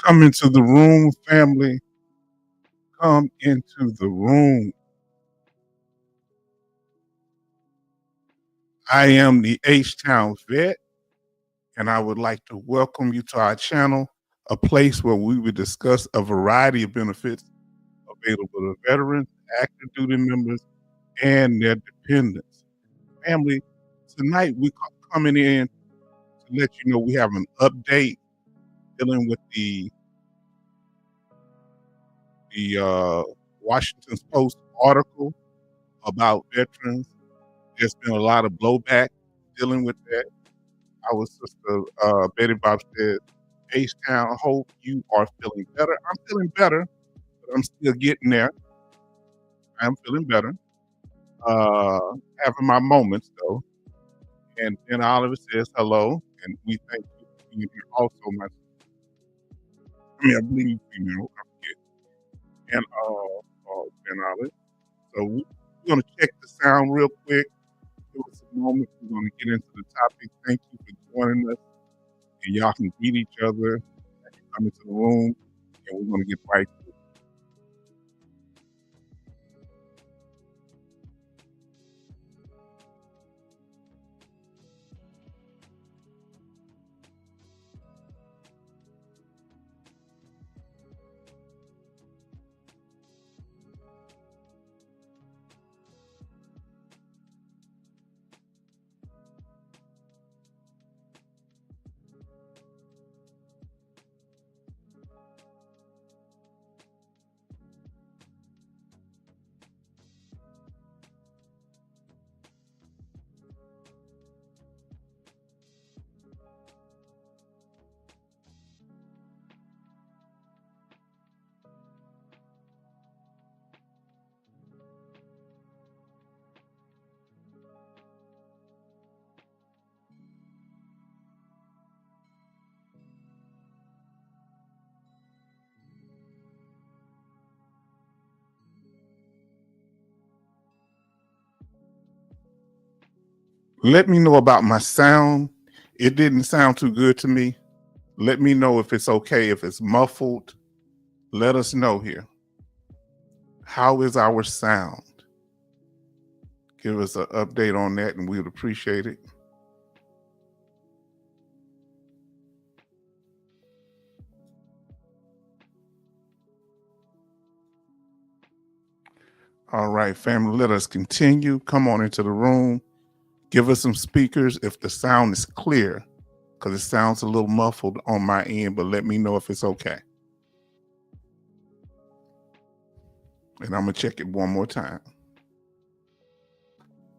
Come into the room, family. Come into the room. I am the H-Town Vet, and I would like to welcome you to our channel, a place where we would discuss a variety of benefits available to veterans, active duty members, and their dependents. Family, tonight we coming in to let you know we have an update dealing with the Washington Post article about veterans. There's been a lot of blowback dealing with that. Our sister Betty Bob said, H-Town, hope you are feeling better. I'm feeling better, but I'm still getting there. I'm feeling better. Uh, Having my moments though. And then Oliver says hello, and we thank you for being here also, I believe you female, I forget. And Ben Oliver. So we're gonna check the sound real quick. Give us a moment. We're gonna get into the topic. Thank you for joining us. And y'all can greet each other as you come into the room, and we're gonna get right to it. Let me know about my sound. It didn't sound too good to me. Let me know if it's okay, if it's muffled. Let us know here. How is our sound? Give us an update on that and we would appreciate it. All right, family, let us continue. Come on into the room. Give us some speakers if the sound is clear, because it sounds a little muffled on my end, but let me know if it's okay. And I'm going to check it one more time.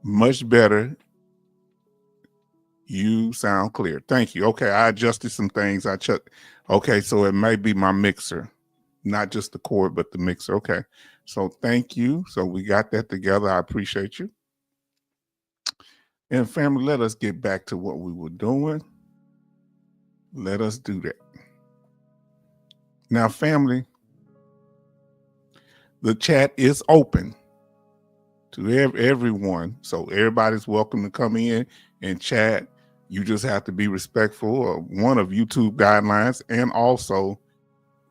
Much better. You sound clear. Thank you. Okay, I adjusted some things. Okay, so it may be my mixer, not just the cord, but the mixer. Okay, so thank you. So we got that together. I appreciate you. And family, let us get back to what we were doing. Let us do that. Now, family, the chat is open to everyone. So everybody's welcome to come in and chat. You just have to be respectful of one of YouTube guidelines and also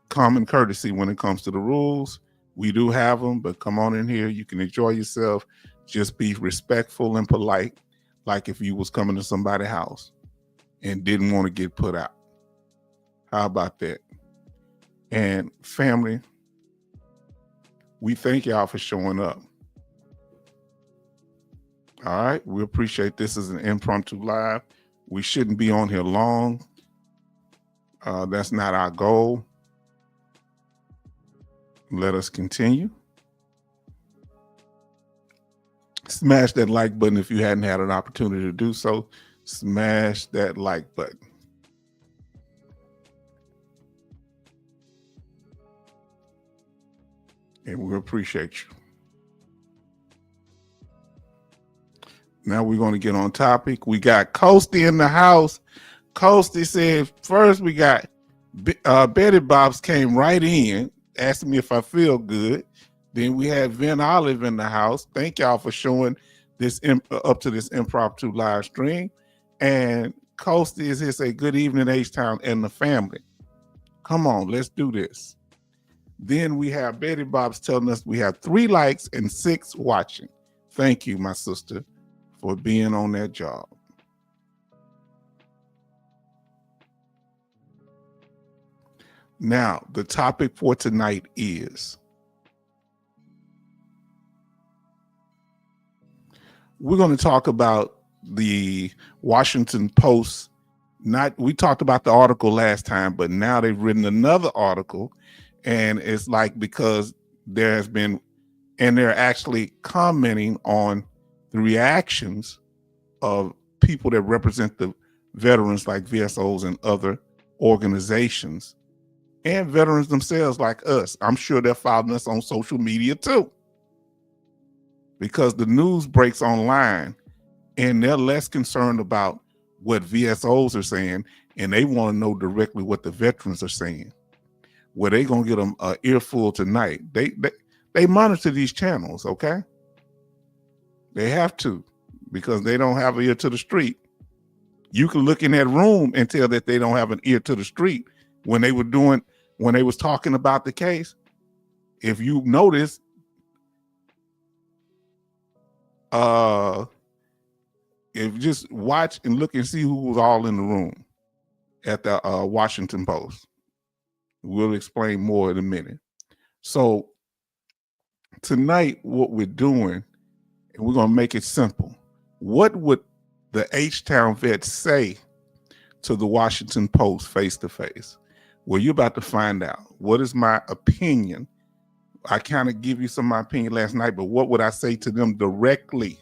common courtesy when it comes to the rules. We do have them, but come on in here. You can enjoy yourself. Just be respectful and polite, like if you was coming to somebody's house and didn't want to get put out. How about that? And family, we thank y'all for showing up. All right, we appreciate this as an impromptu live. We shouldn't be on here long. That's not our goal. Let us continue. Smash that like button if you hadn't had an opportunity to do so. Smash that like button. And we appreciate you. Now we're going to get on topic. We got Coasty in the house. Coasty said, first we got Betty Bobs came right in, asking me if I feel good. Then we had Vin Olive in the house. Thank y'all for showing this up to this impromptu live stream. And Coasty is here say, good evening, H-Town and the family. Come on, let's do this. Then we have Betty Bob's telling us we have 3 likes and 6 watching. Thank you, my sister, for being on that job. Now, the topic for tonight is we're going to talk about the Washington Post. We talked about the article last time, but now they've written another article, and it's like because there has been, and they're actually commenting on the reactions of people that represent the veterans like VSOs and other organizations, and veterans themselves like us. I'm sure they're following us on social media too, because the news breaks online and they're less concerned about what VSOs are saying, and they want to know directly what the veterans are saying. Where they gonna get them an earful tonight. They monitor these channels, okay? They have to, because they don't have an ear to the street. You can look in that room and tell that they don't have an ear to the street when they was talking about the case. If you notice, if you just watch and look and see who was all in the room at the Washington Post. We'll explain more in a minute. So tonight, what we're doing, and we're going to make it simple. What would the H-Town vets say to the Washington Post face to face? Well, you're about to find out. What is my opinion? I kind of give you some of my opinion last night, but what would I say to them directly?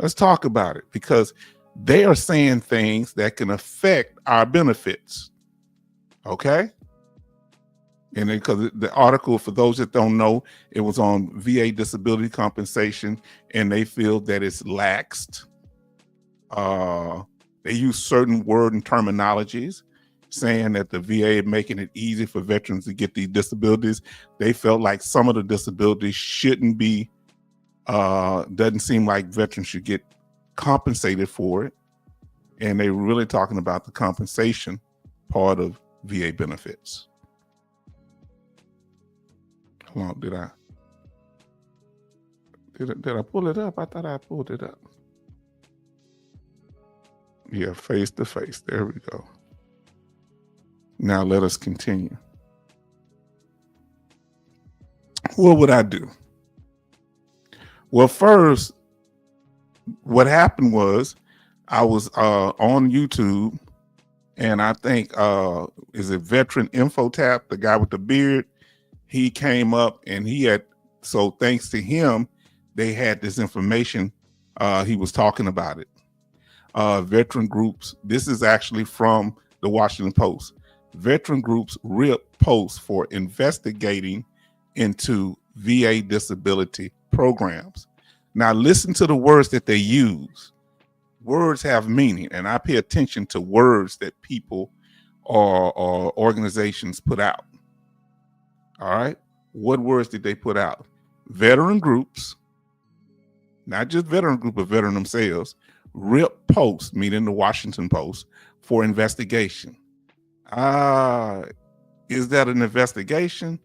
Let's talk about it, because they are saying things that can affect our benefits. Okay? And because the article, for those that don't know, it was on VA disability compensation, and they feel that it's laxed. They use certain word and terminologies, saying that the VA is making it easy for veterans to get these disabilities. They felt like some of the disabilities shouldn't be, doesn't seem like veterans should get compensated for it. And they were really talking about the compensation part of VA benefits. Hold on, did I pull it up? I thought I pulled it up. Yeah, face to face. There we go. Now let us continue. What would I do? Well, first, what happened was I was on YouTube, and I think is it Veteran Infotap, the guy with the beard? He came up, and he had, so thanks to him, they had this information. He was talking about it. Veteran groups, this is actually from the Washington Post. Veteran groups rip posts for investigating into VA disability programs. Now listen to the words that they use. Words have meaning, and I pay attention to words that people or organizations put out. All right. What words did they put out? Veteran groups, not just veteran group, but veteran themselves, rip posts, meaning the Washington Post, for investigation. Is that an investigation?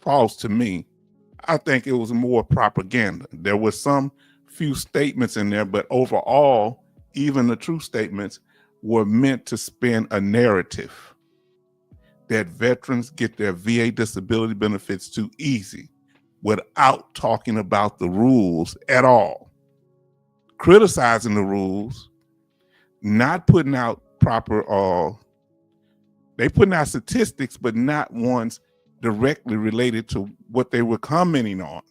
False to me. I think it was more propaganda. There was some few statements in there, but overall, even the true statements were meant to spin a narrative that veterans get their VA disability benefits too easy without talking about the rules at all, criticizing the rules, not putting out proper, they putting out statistics, but not ones directly related to what they were commenting on.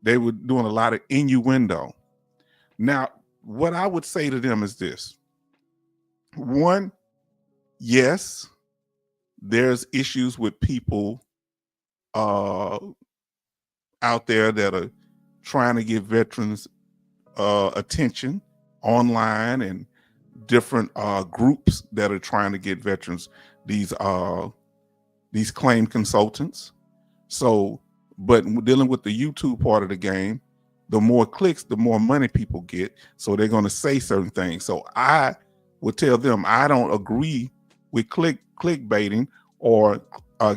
They were doing a lot of innuendo. Now, what I would say to them is this. One, yes, there's issues with people out there that are trying to give veterans attention online, and different groups that are trying to get veterans these claim consultants. So, but dealing with the YouTube part of the game, the more clicks, the more money people get. So they're going to say certain things. So I would tell them I don't agree with clickbaiting or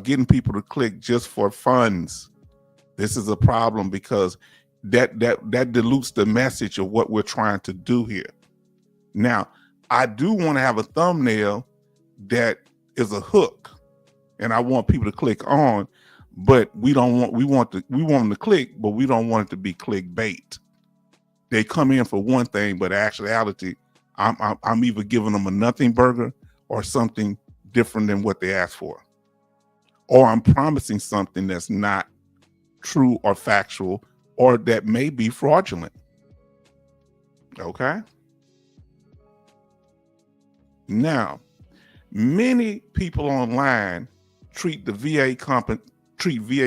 getting people to click just for funds. This is a problem because that dilutes the message of what we're trying to do here. Now, I do want to have a thumbnail that is a hook, and I want people to click on, but we want them to click, but we don't want it to be clickbait. They come in for one thing, but in actuality, I'm either giving them a nothing burger or something different than what they asked for, or I'm promising something that's not true or factual, or that may be fraudulent. Okay. Now, many people online treat the VA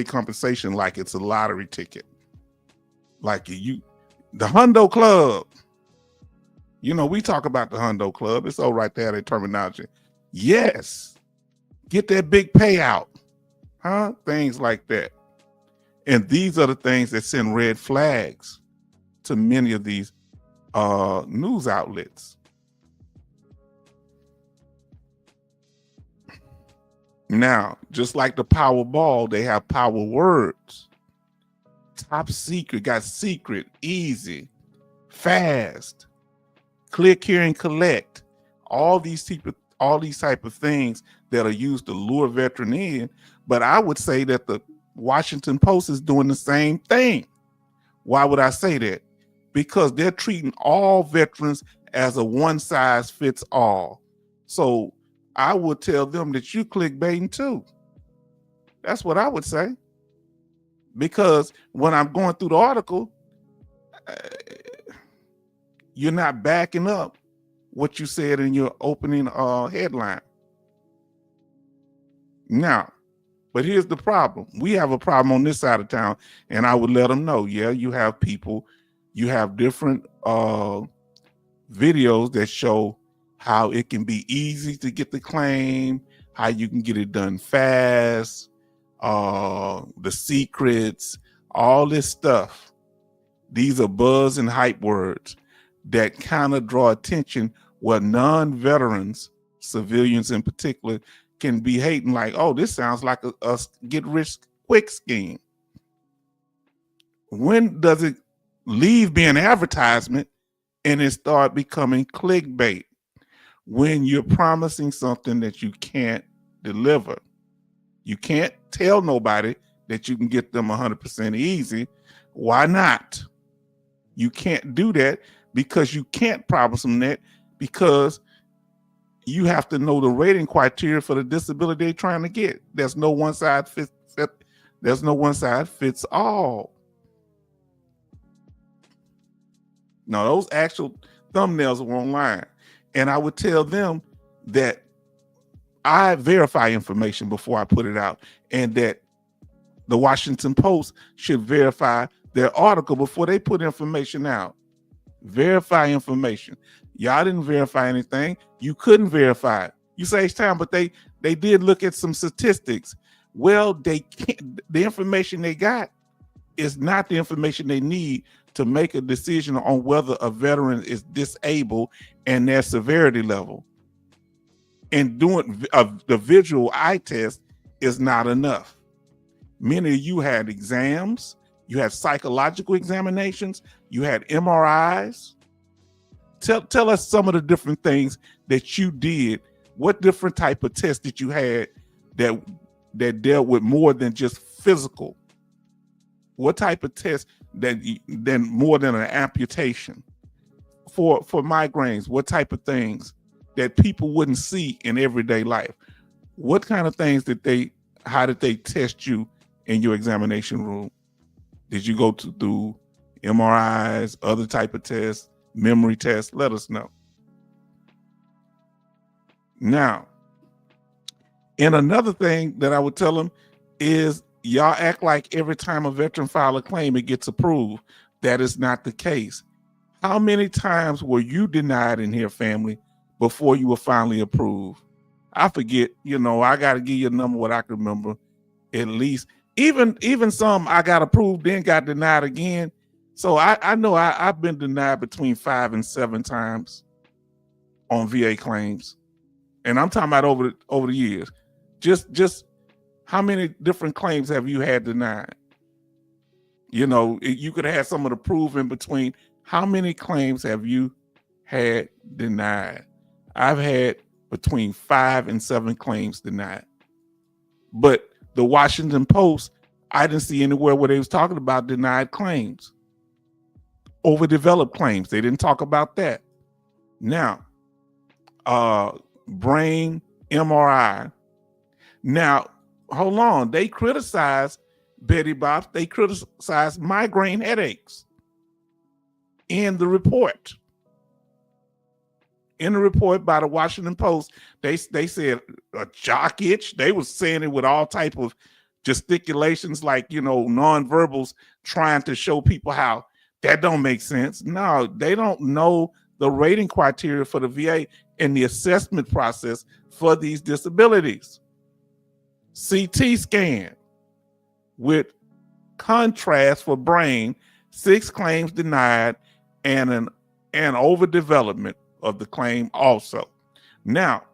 compensation like it's a lottery ticket. Like the Hundo Club. You know, we talk about the Hundo Club. It's all right there, that terminology. Yes. Get that big payout. Huh? Things like that. And these are the things that send red flags to many of these news outlets. Now, just like the Powerball, they have power words. Top secret, got secret, easy, fast, click here and collect. All these type of things that are used to lure veteran in. But I would say that the Washington Post is doing the same thing. Why would I say that? Because they're treating all veterans as a one size fits all. So I would tell them that you clickbaiting too. That's what I would say. Because when I'm going through the article, you're not backing up what you said in your opening headline. Now, but here's the problem. We have a problem on this side of town, and I would let them know, yeah, you have people, you have different videos that show how it can be easy to get the claim, how you can get it done fast, the secrets, all this stuff. These are buzz and hype words that kind of draw attention where non-veterans, civilians in particular, can be hating like, oh, this sounds like a get rich quick scheme. When does it leave being advertisement and it start becoming clickbait? When you're promising something that you can't deliver. You can't tell nobody that you can get them 100% easy. Why not? You can't do that because you can't promise them that, because you have to know the rating criteria for the disability they're trying to get. There's no one size fits all. No, those actual thumbnails are online. And I would tell them that I verify information before I put it out, and that the Washington Post should verify their article before they put information out. Verify information. Y'all didn't verify anything. You couldn't verify it. You say it's time, but they did look at some statistics. Well, they can't. The information they got is not the information they need to make a decision on whether a veteran is disabled and their severity level. And doing the visual eye test is not enough. Many of you had exams, you had psychological examinations, you had MRIs. Tell us some of the different things that you did. What different type of tests did you had that dealt with more than just physical? What type of test than more than an amputation? For migraines, what type of things that people wouldn't see in everyday life? What kind of things how did they test you in your examination room? Did you go through MRIs, other type of tests, memory tests? Let us know. Now, and another thing that I would tell them is, y'all act like every time a veteran file a claim, it gets approved. That is not the case. How many times were you denied in here, family, before you were finally approved? I forget, I got to give you a number what I can remember. At least, even some I got approved, then got denied again. So I know I've been denied between 5 and 7 times on VA claims, and I'm talking about over the years. Just how many different claims have you had denied? You know, you could have had some of the proof in between. How many claims have you had denied? I've had between 5 and 7 claims denied. But the Washington Post, I didn't see anywhere where they was talking about denied claims. Overdeveloped claims. They didn't talk about that. Now, brain MRI. Now, hold on. They criticized Betty Bob. They criticized migraine headaches in the report. In the report by the Washington Post, they said a jock itch. They were saying it with all type of gesticulations, like, you know, nonverbals, trying to show people how that don't make sense. No, they don't know the rating criteria for the VA and the assessment process for these disabilities. CT scan with contrast for brain, 6 claims denied, and an overdevelopment of the claim also. Now,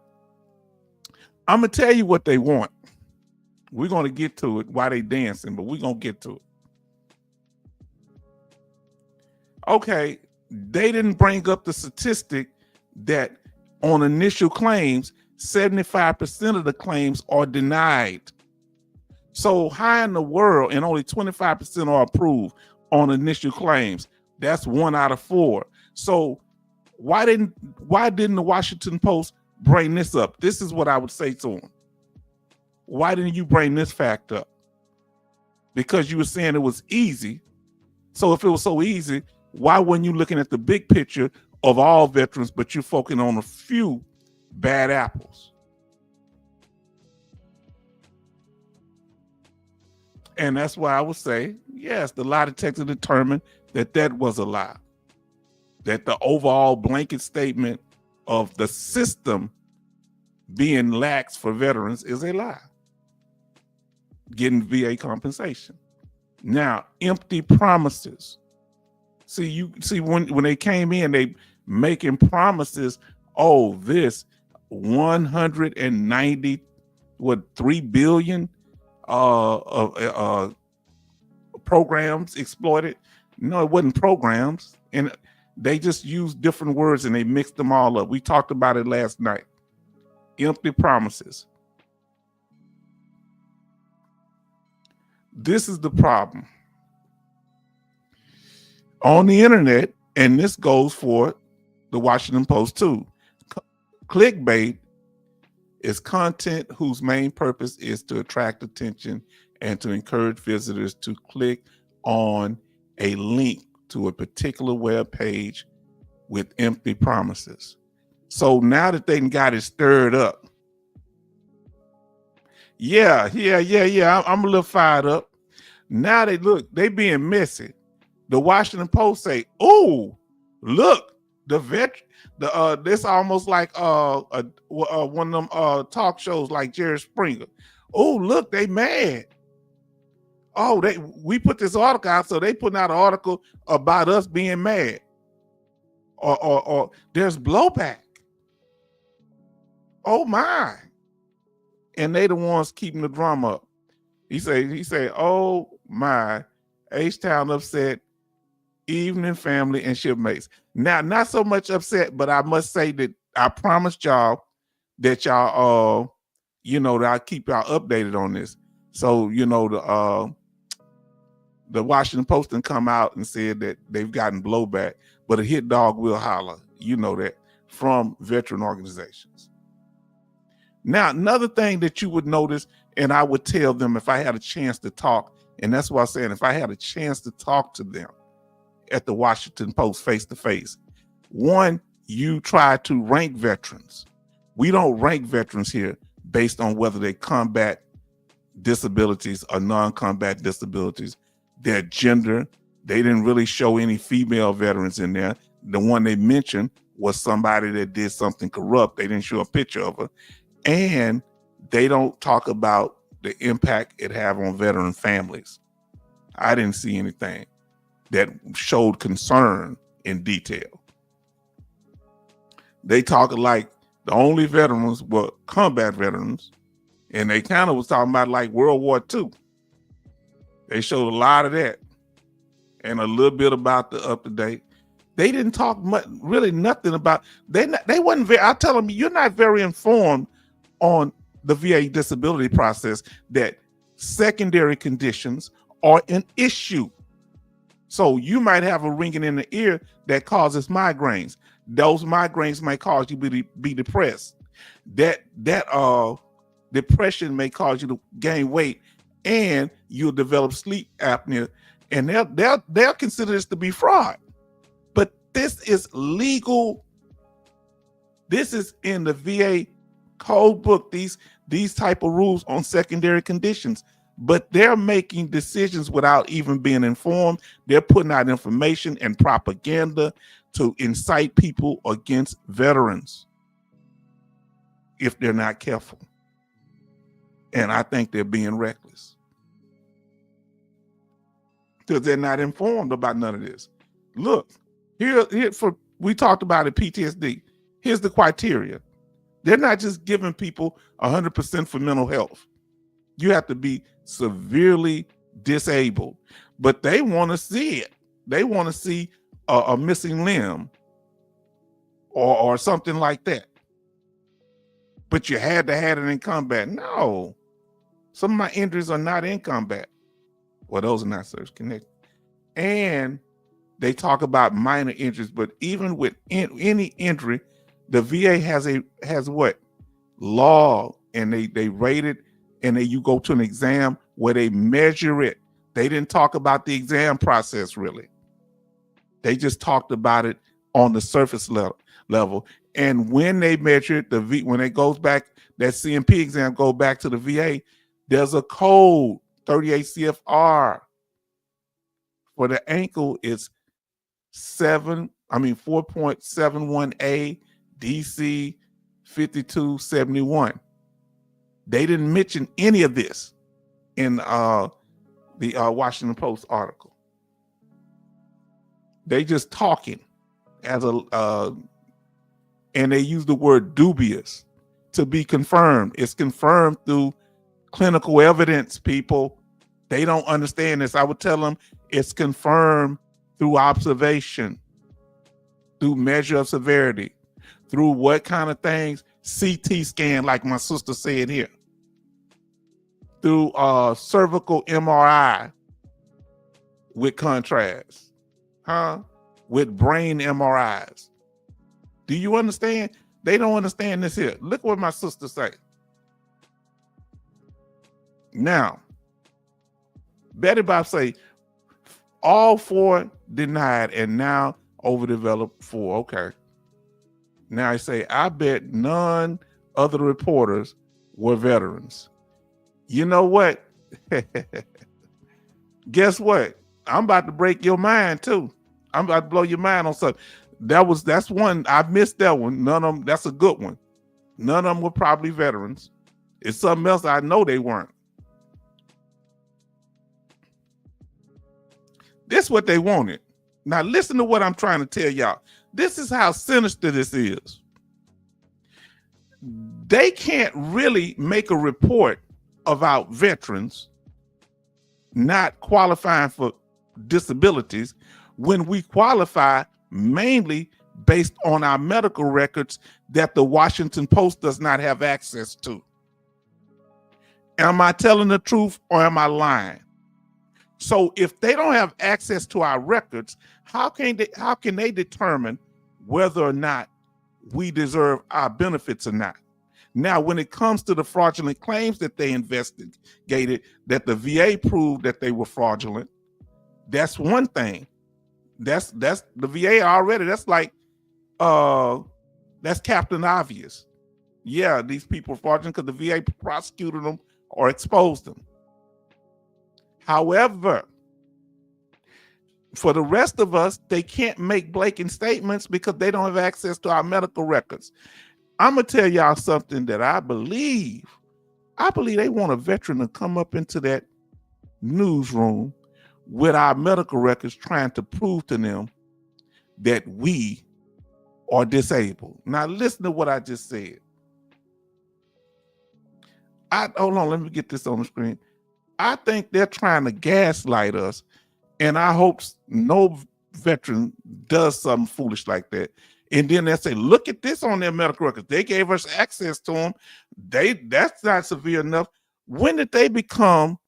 I'm gonna tell you what they want. We're gonna get to it while they dancing, but we're gonna get to it. Okay, they didn't bring up the statistic that on initial claims, 75% of the claims are denied. So how in the world, and only 25% are approved on initial claims? That's 1 out of 4. So why didn't the Washington Post bring this up? This is what I would say to them. Why didn't you bring this fact up? Because you were saying it was easy. So if it was so easy, why weren't you looking at the big picture of all veterans, but you're focusing on a few bad apples? And that's why I would say, yes, the lie detector determined that was a lie. That the overall blanket statement of the system being lax for veterans is a lie. Getting VA compensation. Now, empty promises. See when they came in, they making promises. Oh, this 3 billion programs exploited. No, it wasn't programs, and they just used different words and they mixed them all up. We talked about it last night. Empty promises. This is the problem. On the internet, and this goes for the Washington Post too, clickbait is content whose main purpose is to attract attention and to encourage visitors to click on a link to a particular web page with empty promises. So now that they got it stirred up, yeah, I'm a little fired up. Now they being messy. The Washington Post say, "Oh, look, this almost like one of them talk shows like Jerry Springer. Oh, look, they mad. Oh, we put this article out, so they putting out an article about us being mad, or there's blowback. Oh my!" And they the ones keeping the drama up. He say, "Oh my, H-Town upset, evening family and shipmates." Now, not so much upset, but I must say that I promised y'all that y'all, that I keep y'all updated on this. So, the Washington Post done come out and said that they've gotten blowback, but a hit dog will holler, that, from veteran organizations. Now, another thing that you would notice, and I would tell them if I had a chance to talk, and that's what I'm saying, if I had a chance to talk to them at the Washington Post face to face, one, you try to rank veterans. We don't rank veterans here based on whether they combat disabilities or non-combat disabilities, their gender. They didn't really show any female veterans in there. The one they mentioned was somebody that did something corrupt. They didn't show a picture of her. And they don't talk about the impact it have on veteran families. I didn't see anything. that showed concern in detail. They talk like the only veterans were combat veterans, and they kind of was talking about like World War II. They showed a lot of that and a little bit about the up to date. They didn't talk much, really nothing about, they wasn't very, I tell them, you're not very informed on the VA disability process, that secondary conditions are an issue. So you might have a ringing in the ear that causes migraines. Those migraines may cause you to be depressed. That depression may cause you to gain weight, and you'll develop sleep apnea, and they'll consider this to be fraud. But this is legal. This is in the VA code book, these type of rules on secondary conditions. But they're making decisions without even being informed. They're putting out information and propaganda to incite people against veterans if they're not careful. And I think they're being reckless because they're not informed about none of this. Look, here we talked about it, PTSD. Here's the criteria. They're not just giving people 100% for mental health. You have to be severely disabled, but they want to see it. They want to see a missing limb or something like that. But you had to have it in combat. No, some of my injuries are not in combat. Well, those are not service connected. And they talk about minor injuries, but even with any injury, the VA has what? Law, and they rate it, and then you go to an exam where they measure it. They didn't talk about the exam process really. They just talked about it on the surface level. And when they measure it, when it goes back, that CMP exam go back to the VA, there's a code, 38 CFR. For the ankle, it's 4.71A DC 5271. They didn't mention any of this in the Washington Post article. They just talking as and they use the word dubious, to be confirmed. It's confirmed through clinical evidence, people. They don't understand this. I would tell them it's confirmed through observation, through measure of severity, through what kind of things, CT scan, like my sister said here, through cervical MRI with contrast, with brain MRIs. Do you understand? They don't understand this here. Look what my sister say. Now, Betty Bob say all 4 denied, and now overdeveloped 4. Okay. Now I say, I bet none of the reporters were veterans. You know what? Guess what? I'm about to break your mind too. I'm about to blow your mind on something. That's one. I missed that one. None of them. That's a good one. None of them were probably veterans. It's something else I know they weren't. This is what they wanted. Now listen to what I'm trying to tell y'all. This is how sinister this is. They can't really make a report about veterans not qualifying for disabilities when we qualify mainly based on our medical records that the Washington Post does not have access to. Am I telling the truth or am I lying? So if they don't have access to our records, how can they determine whether or not we deserve our benefits or not? Now, when it comes to the fraudulent claims that they investigated, that the VA proved that they were fraudulent, that's one thing. That's the VA already. That's like that's Captain Obvious. Yeah, these people are fraudulent because the VA prosecuted them or exposed them. However, for the rest of us, they can't make blatant statements because they don't have access to our medical records. I'm gonna tell y'all something that I believe they want a veteran to come up into that newsroom with our medical records trying to prove to them that we are disabled. Now listen to what I just said. Hold on, let me get this on the screen. I think they're trying to gaslight us, and I hope no veteran does something foolish like that. And then they say, look at this on their medical records. They gave us access to them. That's not severe enough. When did they become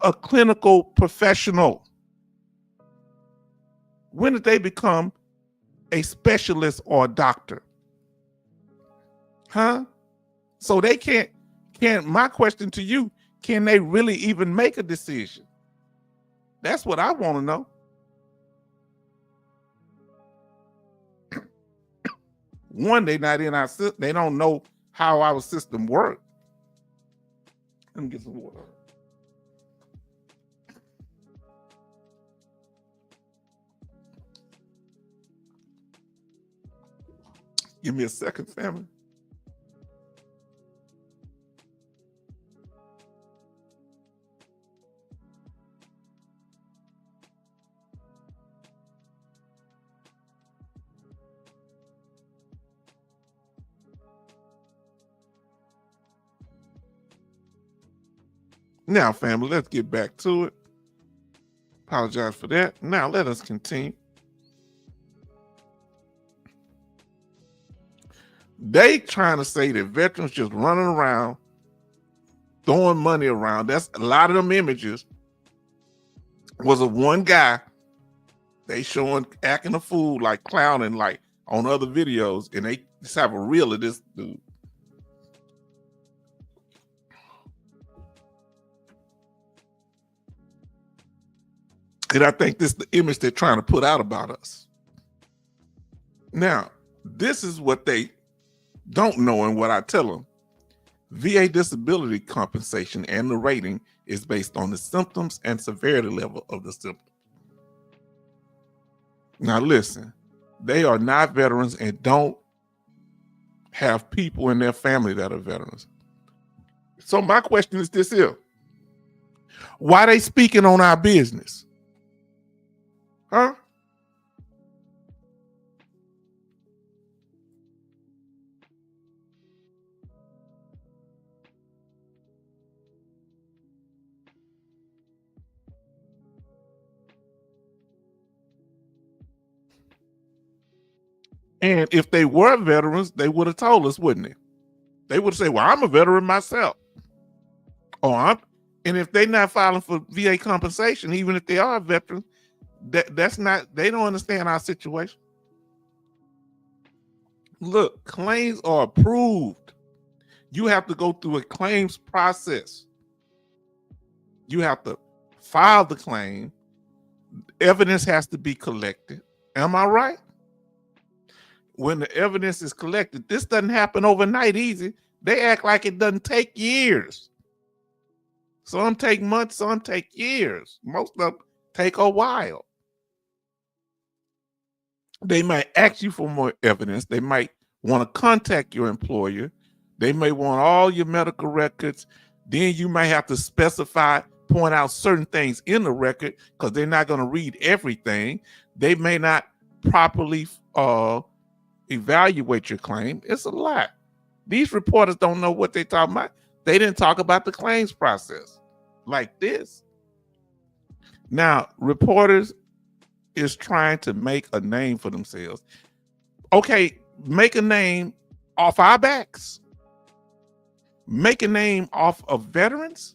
a clinical professional? When did they become a specialist or a doctor? Huh? So they can't, my question to you, can they really even make a decision? That's what I want to know. One, they not in our system. They don't know how our system works. Let me get some water. Give me a second, family. Now, family, let's get back to it. Apologize for that. Now, let us continue. They trying to say that veterans just running around, throwing money around. That's a lot of them images was of one guy they showing acting a fool, like clowning, like on other videos, and they just have a reel of this dude. And I think this is the image they're trying to put out about us. Now, this is what they don't know and what I tell them. VA disability compensation and the rating is based on the symptoms and severity level of the symptoms. Now listen, they are not veterans and don't have people in their family that are veterans. So my question is this here. Why they speaking on our business? Huh? And if they were veterans, they would have told us, wouldn't they? They would say, well, I'm a veteran myself. And if they're not filing for VA compensation, even if they are veterans, that's not, they don't understand our situation. Look, claims are approved. You have to go through a claims process. You have to file the claim. Evidence has to be collected. Am I right? When the evidence is collected, this doesn't happen overnight easy. They act like it doesn't take years. Some take months, some take years. Most of them take a while. They might ask you for more evidence. They might want to contact your employer. They may want all your medical records. Then you might have to specify, point out certain things in the record because they're not going to read everything. They may not properly evaluate your claim. It's a lot. These reporters don't know what they're talking about. They didn't talk about the claims process like this. Now, reporters is trying to make a name for themselves. Okay, make a name off our backs. Make a name off of veterans.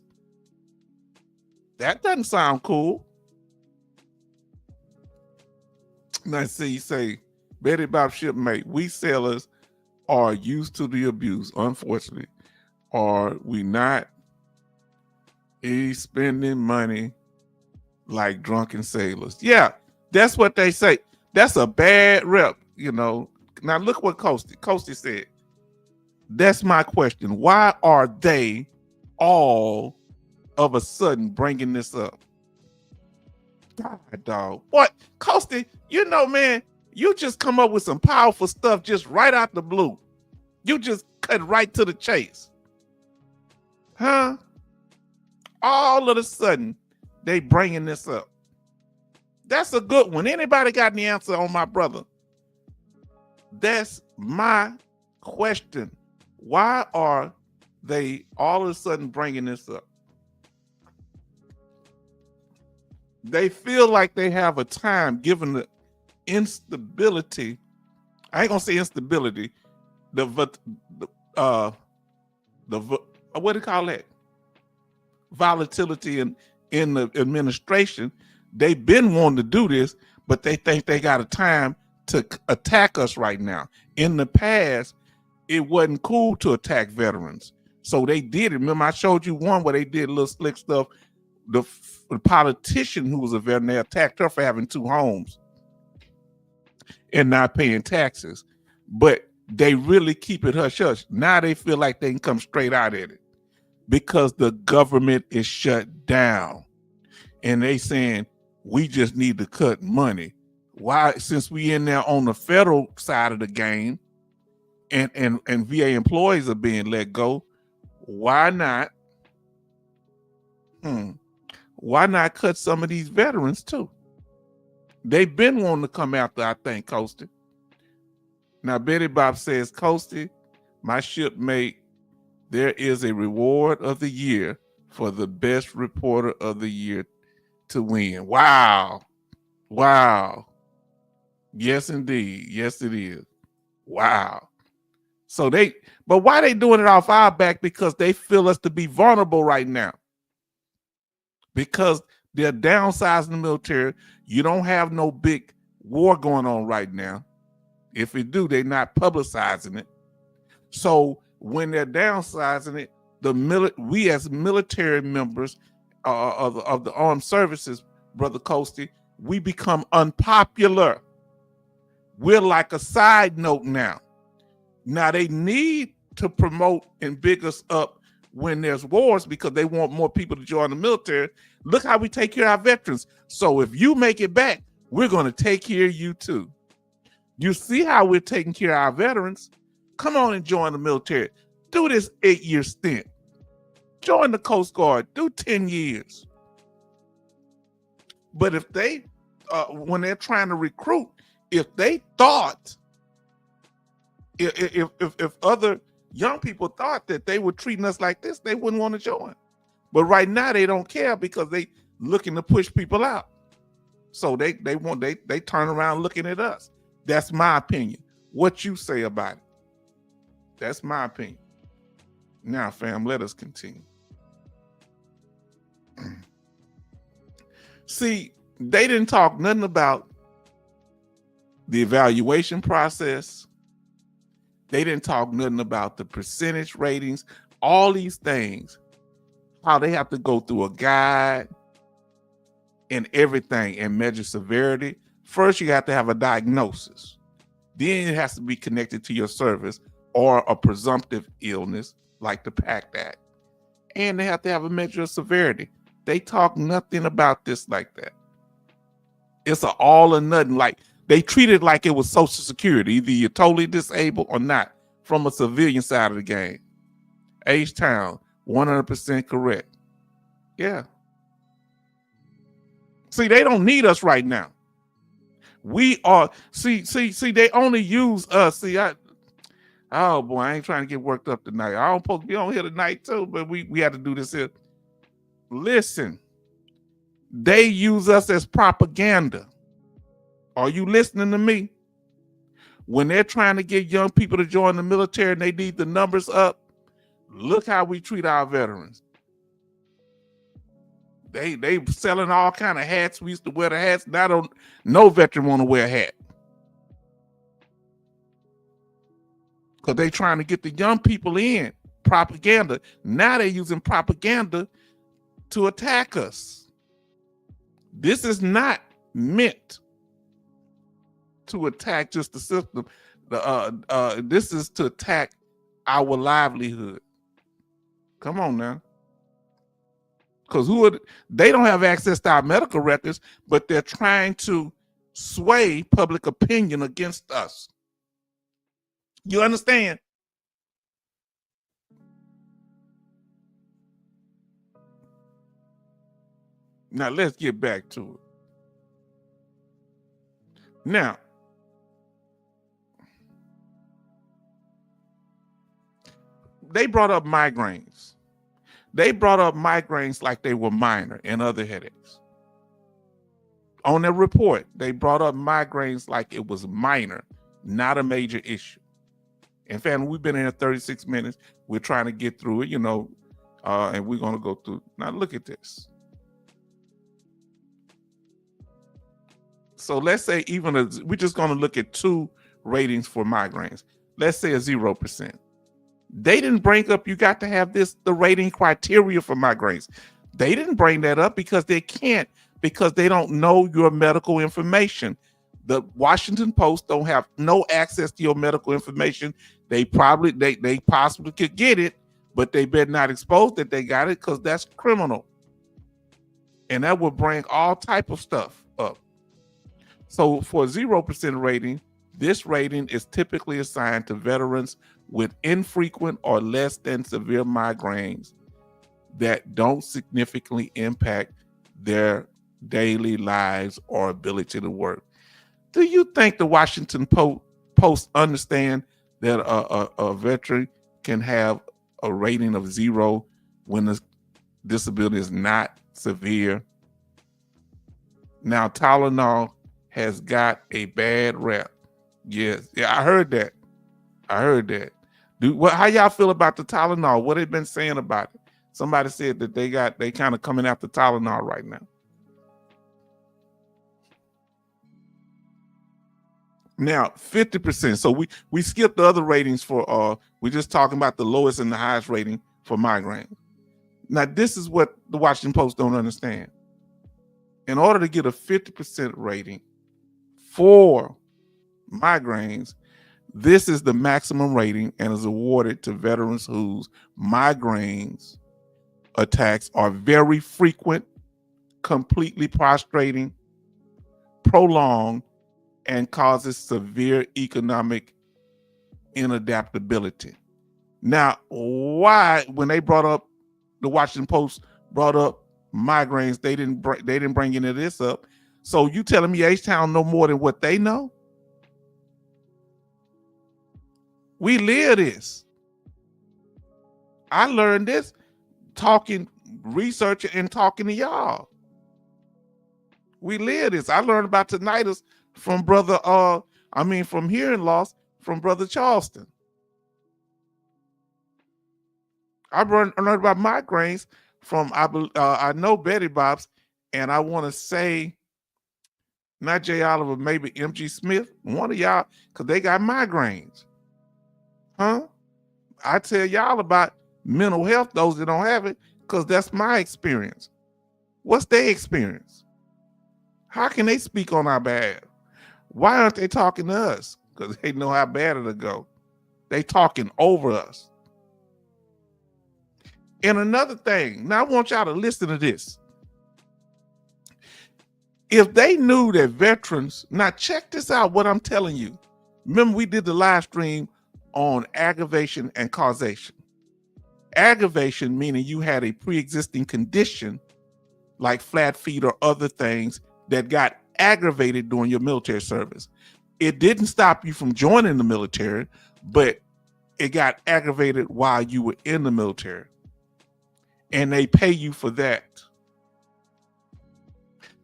That doesn't sound cool. Let's see, you say, Betty Bob Shipmate, we sellers are used to the abuse, unfortunately. Are we not spending money like drunken sailors? Yeah, that's what they say. That's a bad rep, you know. Now look what Coasty said. That's my question. Why are they all of a sudden bringing this up? God, dog. What? Coasty, you know, man, you just come up with some powerful stuff just right out the blue. You just cut right to the chase. Huh? All of a sudden, they bringing this up? That's a good one. Anybody got any answer on my brother? That's my question. Why are they all of a sudden bringing this up? They feel like they have a time, given the instability. I ain't gonna say instability. What do you call that? Volatility in the administration. They've been wanting to do this, but they think they got a time to attack us right now. In the past, it wasn't cool to attack veterans, so they did it. Remember, I showed you one where they did a little slick stuff. The politician who was a veteran, they attacked her for having 2 homes and not paying taxes, but they really keep it hush hush. Now they feel like they can come straight out at it because the government is shut down, and they saying we just need to cut money. Why? Since we in there on the federal side of the game, and VA employees are being let go, why not? Why not cut some of these veterans too? They've been wanting to come after, I think, Coasty. Now, Betty Bob says, Coasty, my shipmate, there is a reward of the year for the best reporter of the year to win. Wow. Wow. Yes, indeed. Yes, it is. Wow. So but why they doing it off our back? Because they feel us to be vulnerable right now. Because they're downsizing the military. You don't have no big war going on right now. If it do, they're not publicizing it. So when they're downsizing it, we as military members of the armed services, Brother Coasty, we become unpopular. We're like a side note now. Now they need to promote and big us up when there's wars because they want more people to join the military. Look how we take care of our veterans. So if you make it back, we're going to take care of you too. You see how we're taking care of our veterans? Come on and join the military. Do this 8-year stint. Join the Coast Guard. Do 10 years. But if they, when they're trying to recruit, if they thought, if other young people thought that they were treating us like this, they wouldn't want to join. But right now they don't care because they looking to push people out. So they turn around looking at us. That's my opinion. What you say about it? That's my opinion. Now, fam, let us continue. See, they didn't talk nothing about the evaluation process. They didn't talk nothing about the percentage ratings, all these things, how they have to go through a guide and everything and measure severity. First, you have to have a diagnosis. Then it has to be connected to your service or a presumptive illness like the PACT Act. And they have to have a measure of severity. They talk nothing about this like that. It's an all or nothing. Like they treat it like it was Social Security. Either you're totally disabled or not from a civilian side of the game. H-Town, 100% correct. Yeah. See, they don't need us right now. We are, see, they only use us. See, oh boy, I ain't trying to get worked up tonight. I don't supposed to be on here tonight too, but we had to do this here. Listen, they use us as propaganda. Are you listening to me? When they're trying to get young people to join the military and they need the numbers up, look how we treat our veterans. They selling all kind of hats. We used to wear the hats. Now no veteran want to wear a hat. Because they trying to get the young people in. Propaganda. Now they're using propaganda to attack us. This is not meant to attack just the system. This is to attack our livelihood. Come on now. Because they don't have access to our medical records, but they're trying to sway public opinion against us. You understand? Now let's get back to it. Now, they brought up migraines. They brought up migraines like they were minor and other headaches. On their report, they brought up migraines like it was minor, not a major issue. In fact, we've been in here 36 minutes. We're trying to get through it, and we're going to go through. Now, look at this. So let's say we're just going to look at 2 ratings for migraines. Let's say a 0%. They didn't bring up you got to have the rating criteria for migraines. They didn't bring that up because they can't, because they don't know your medical information. The Washington Post don't have no access to your medical information. They possibly could get it, but they better not expose that they got it, because that's criminal. And that will bring all type of stuff up. So for a 0% rating, this rating is typically assigned to veterans with infrequent or less than severe migraines that don't significantly impact their daily lives or ability to work. Do you think the Washington Post understand that a veteran can have a rating of 0 when the disability is not severe? Now, Tylenol has got a bad rep. Yes, yeah, I heard that. How y'all feel about the Tylenol? What they been saying about it? Somebody said that they kind of coming after Tylenol right now. Now, 50%. So we skipped the other ratings for we're just talking about the lowest and the highest rating for migraine. Now, this is what the Washington Post don't understand. In order to get a 50% rating for migraines, this is the maximum rating and is awarded to veterans whose migraines attacks are very frequent, completely prostrating, prolonged, and causes severe economic inadaptability. Now, why, when they brought up, the Washington Post brought up migraines, they didn't bring any of this up? So you telling me H-Town know more than what they know? We live this. I learned this talking, researching, and talking to y'all. We live this. I learned about tinnitus from from hearing loss from Brother Charleston. I learned about migraines from I know Betty Bob's, and I want to say not Jay Oliver, maybe MG Smith, one of y'all, because they got migraines. Huh? I tell y'all about mental health, those that don't have it, because that's my experience. What's their experience? How can they speak on our behalf? Why aren't they talking to us? Because they know how bad it'll go. They talking over us. And another thing, now I want y'all to listen to this. If they knew that veterans, now check this out, what I'm telling you. Remember, we did the live stream on aggravation and causation. Aggravation meaning you had a pre-existing condition like flat feet or other things that got aggravated during your military service. It didn't stop you from joining the military, but it got aggravated while you were in the military. And they pay you for that.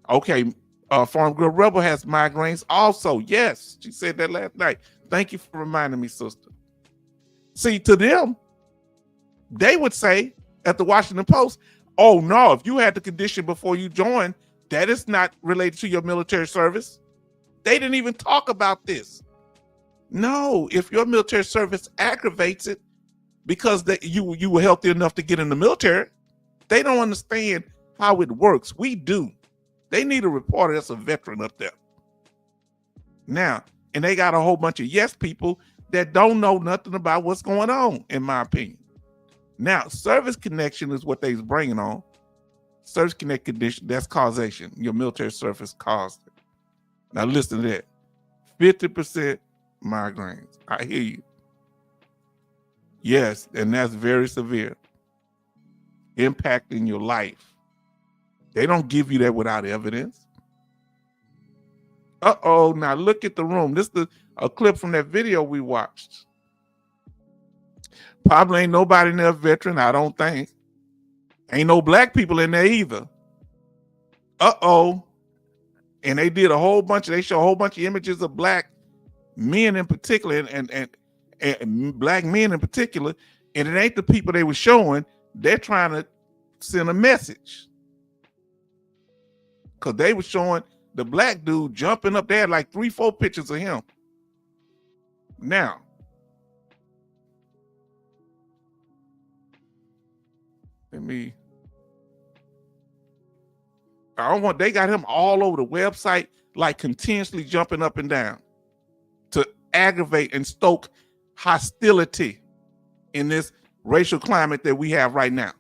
Okay, Farm Girl Rebel has migraines also. Yes, she said that last night. Thank you for reminding me, sister. See, to them, they would say at the Washington Post, oh no, if you had the condition before you joined, that is not related to your military service. They didn't even talk about this. No, if your military service aggravates it because you were healthy enough to get in the military, they don't understand how it works. We do. They need a reporter that's a veteran up there. Now, and they got a whole bunch of yes people that don't know nothing about what's going on, in my opinion. Now, service connection is what they's bringing on. Service connect condition, that's causation. Your military service caused it. Now listen to that. 50% migraines. I hear you. Yes, and that's very severe. Impacting your life. They don't give you that without evidence. Uh-oh, now look at the room. This is a clip from that video we watched. Probably ain't nobody in there veteran, I don't think. Ain't no black people in there either. Uh-oh. And they did they show a whole bunch of images of black men in particular and black men in particular. And it ain't the people they were showing. They're trying to send a message. Because they were showing the black dude jumping up there, like 3-4 pictures of him. Now, they got him all over the website, like continuously jumping up and down to aggravate and stoke hostility in this racial climate that we have right now.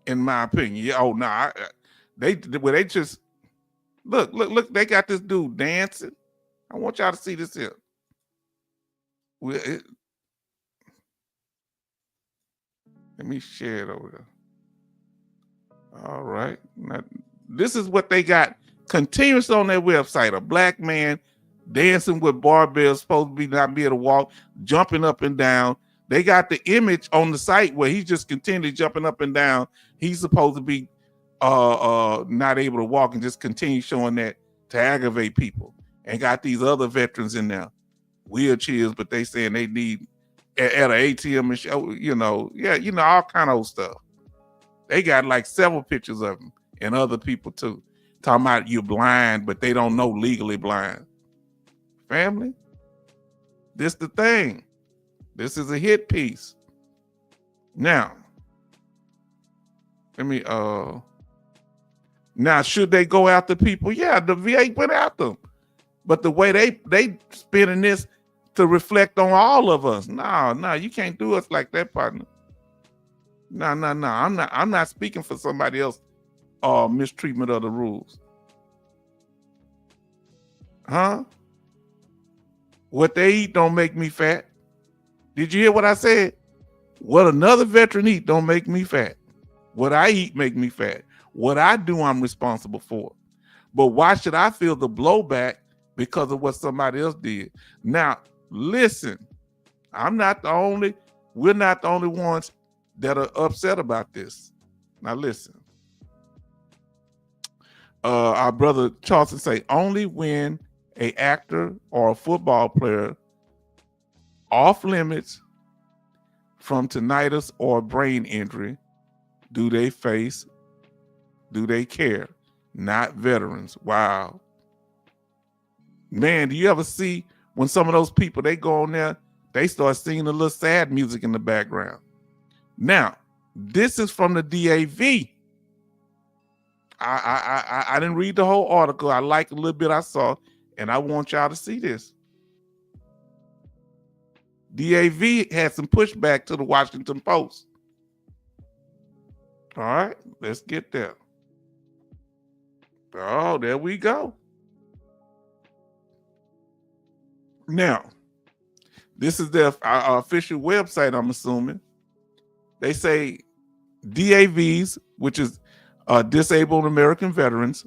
In my opinion. Yeah, oh no, they just look, they got this dude dancing. I want y'all to see this here. Let me share it over there. All right. Now, this is what they got continuous on their website. A black man dancing with barbells, supposed to be not be able to walk, jumping up and down. They got the image on the site where he's just continually jumping up and down. He's supposed to be not able to walk and just continue showing that to aggravate people. And got these other veterans in there, wheelchairs, but they saying they need at an ATM and show, all kind of stuff. They got like several pictures of them and other people too. Talking about you're blind, but they don't know legally blind. Family, this the thing. This is a hit piece. Now, now should they go after people? Yeah, the VA went after them. But the way they spinning this to reflect on all of us. No, you can't do us like that, partner. No. I'm not speaking for somebody else mistreatment of the rules. Huh? What they eat don't make me fat. Did you hear what I said? What another veteran eat don't make me fat. What I eat make me fat. What I do, I'm responsible for. But why should I feel the blowback because of what somebody else did? Now, listen, we're not the only ones that are upset about this. Now listen. Our brother Charleston say, only when an actor or a football player off limits from tinnitus or brain injury do they care, not veterans. Wow. Man, do you ever see when some of those people, they go on there, they start singing a little sad music in the background. Now, this is from the DAV. I didn't read the whole article. I liked a little bit I saw, and I want y'all to see this. DAV had some pushback to the Washington Post. All right, let's get there. Oh, there we go. Now, this is their official website, I'm assuming. They say DAVs, which is Disabled American Veterans,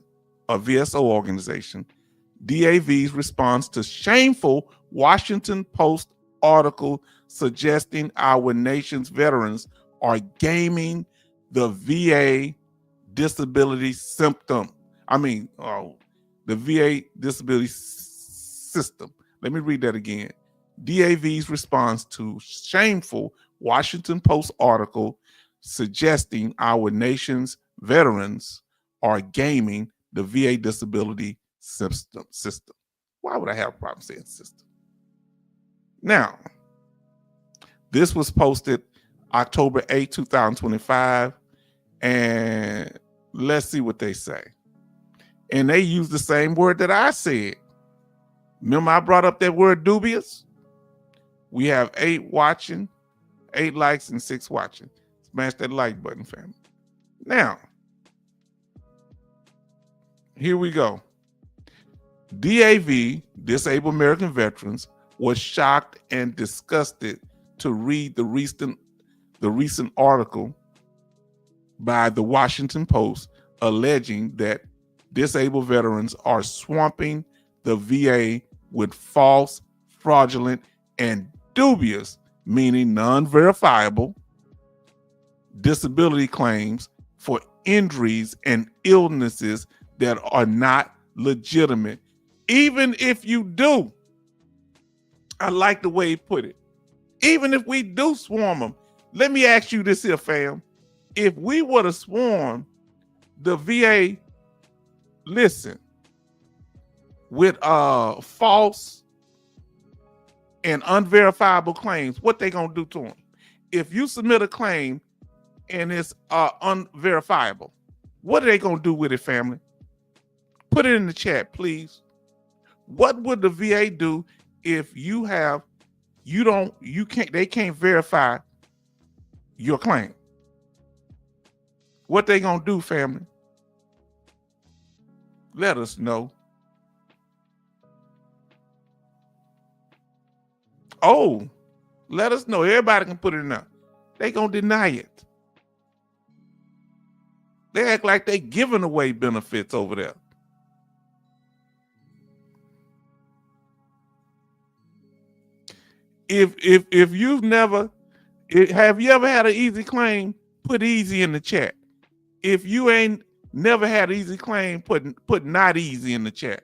a VSO organization, DAV's response to shameful Washington Post article suggesting our nation's veterans are gaming the VA disability system. The VA disability system. Let me read that again. DAV's response to shameful Washington Post article suggesting our nation's veterans are gaming the VA disability system. Why would I have a problem saying system? Now, this was posted October 8, 2025, and let's see what they say. And they use the same word that I said. Remember I brought up that word dubious? We have 8 watching, 8 likes, and 6 watching. Smash that like button, family. Now, here we go. DAV, Disabled American Veterans, was shocked and disgusted to read the recent article by the Washington Post alleging that disabled veterans are swamping the VA with false, fraudulent, and dubious, meaning non-verifiable, disability claims for injuries and illnesses that are not legitimate. Even if you do, I like the way he put it, even if we do swarm them, let me ask you this here, fam. If we would have swarmed the VA, listen, with false and unverifiable claims, what they gonna do to them? If you submit a claim and it's unverifiable, what are they gonna do with it, family? Put it in the chat, please. What would the VA do if they can't verify your claim? What they gonna do, family? Let us know. Oh, let us know. Everybody can put it in there. They gonna deny it. They act like they giving away benefits over there. If you've never, have you ever had an easy claim? Put easy in the chat. If you ain't never had an easy claim, put not easy in the chat.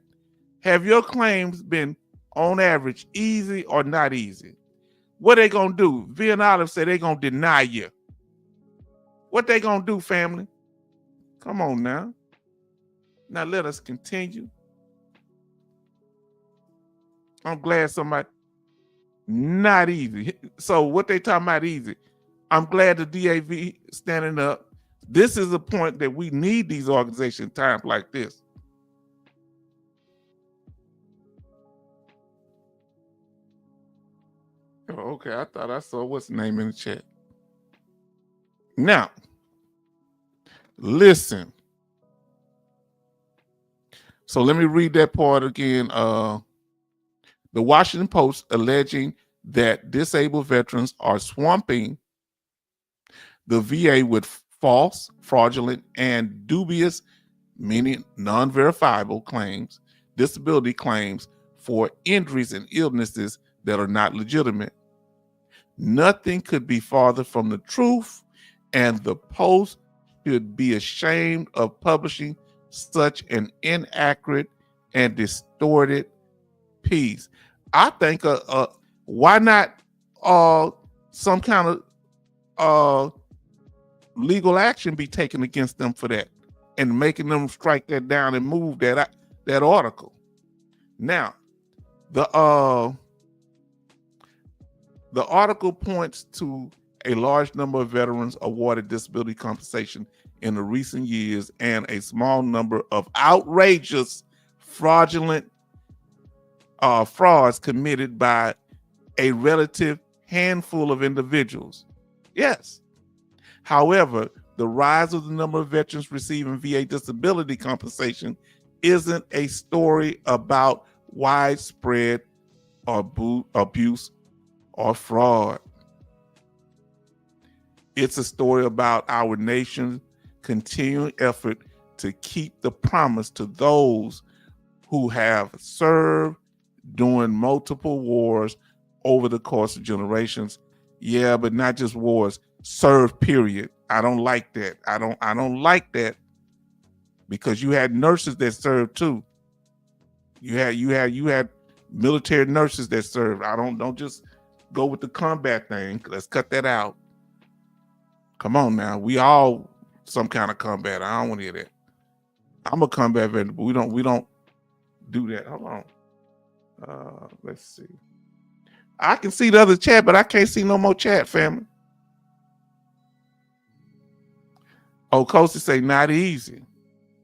Have your claims been on average easy or not easy? What they gonna do? Vian Olive said they gonna deny you. What they gonna do, family? Come on now. Now let us continue. I'm glad somebody, not easy. So what they talking about easy? I'm glad the DAV standing up. This is a point that we need these organizations times like this. Oh, okay, I thought I saw what's the name in the chat. Now, listen. So let me read that part again. The Washington Post alleging that disabled veterans are swamping the VA with false, fraudulent, and dubious, meaning non-verifiable claims, disability claims for injuries and illnesses that are not legitimate. Nothing could be farther from the truth, and the Post should be ashamed of publishing such an inaccurate and distorted piece. I think why not some kind of legal action be taken against them for that, and making them strike that down and move that article. Now, the article points to a large number of veterans awarded disability compensation in the recent years and a small number of outrageous, fraudulent frauds committed by a relative handful of individuals. Yes. However, the rise of the number of veterans receiving VA disability compensation isn't a story about widespread abuse or fraud. It's a story about our nation's continuing effort to keep the promise to those who have served during multiple wars over the course of generations. Yeah, but not just wars, serve, period. I don't like that. I don't like that, because you had nurses that served too. You had military nurses that served. Don't just go with the combat thing. Let's cut that out. Come on now. We all some kind of combat. I don't want to hear that. I'm a combat veteran, but we don't do that. Hold on. Let's see. I can see the other chat, but I can't see no more chat, family. Oh, Coasty say not easy.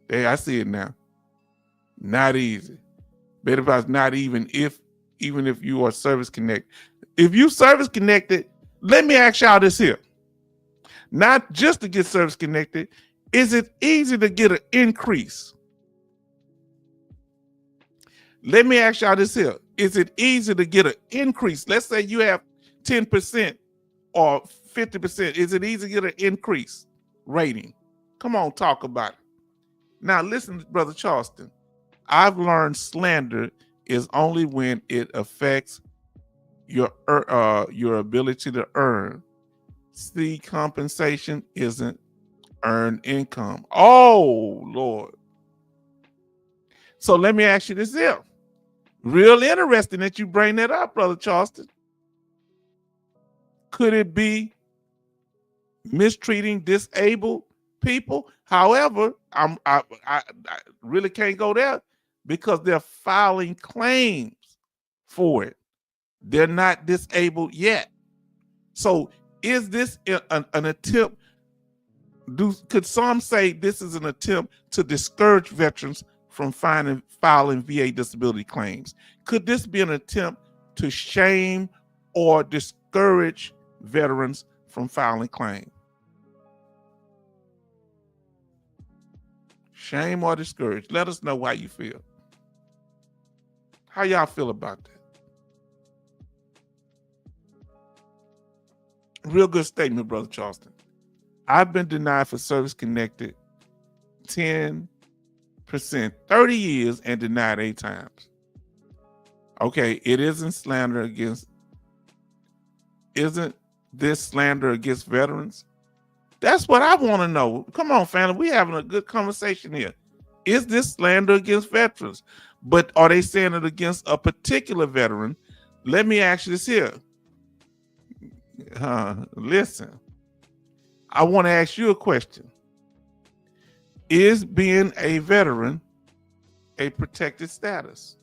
Hey, I see it now. Not easy. Better about not even if you are service connected. If you service connected, let me ask y'all this here. Not just to get service connected, is it easy to get an increase? Let me ask y'all this here. Is it easy to get an increase? Let's say you have 10% or 50%. Is it easy to get an increase rating? Come on, talk about it. Now, listen, Brother Charleston. I've learned slander is only when it affects your ability to earn. See, compensation isn't earned income. Oh, Lord. So let me ask you this here. Real interesting that you bring that up, Brother Charleston. Could it be mistreating disabled people? However, I really can't go there because they're filing claims for it. They're not disabled yet. So is this an attempt? Could some say this is an attempt to discourage veterans from filing VA disability claims? Could this be an attempt to shame or discourage veterans from filing claims? Shame or discourage? Let us know how you feel. How y'all feel about that? Real good statement, Brother Charleston. I've been denied for service-connected 10%, 30 years and denied 8 times. Okay, isn't this slander against veterans? That's what I want to know. Come on, family, we having a good conversation here. Is this slander against veterans? But are they saying it against a particular veteran? Let me ask you this here. Listen, I want to ask you a question. Is being a veteran a protected status?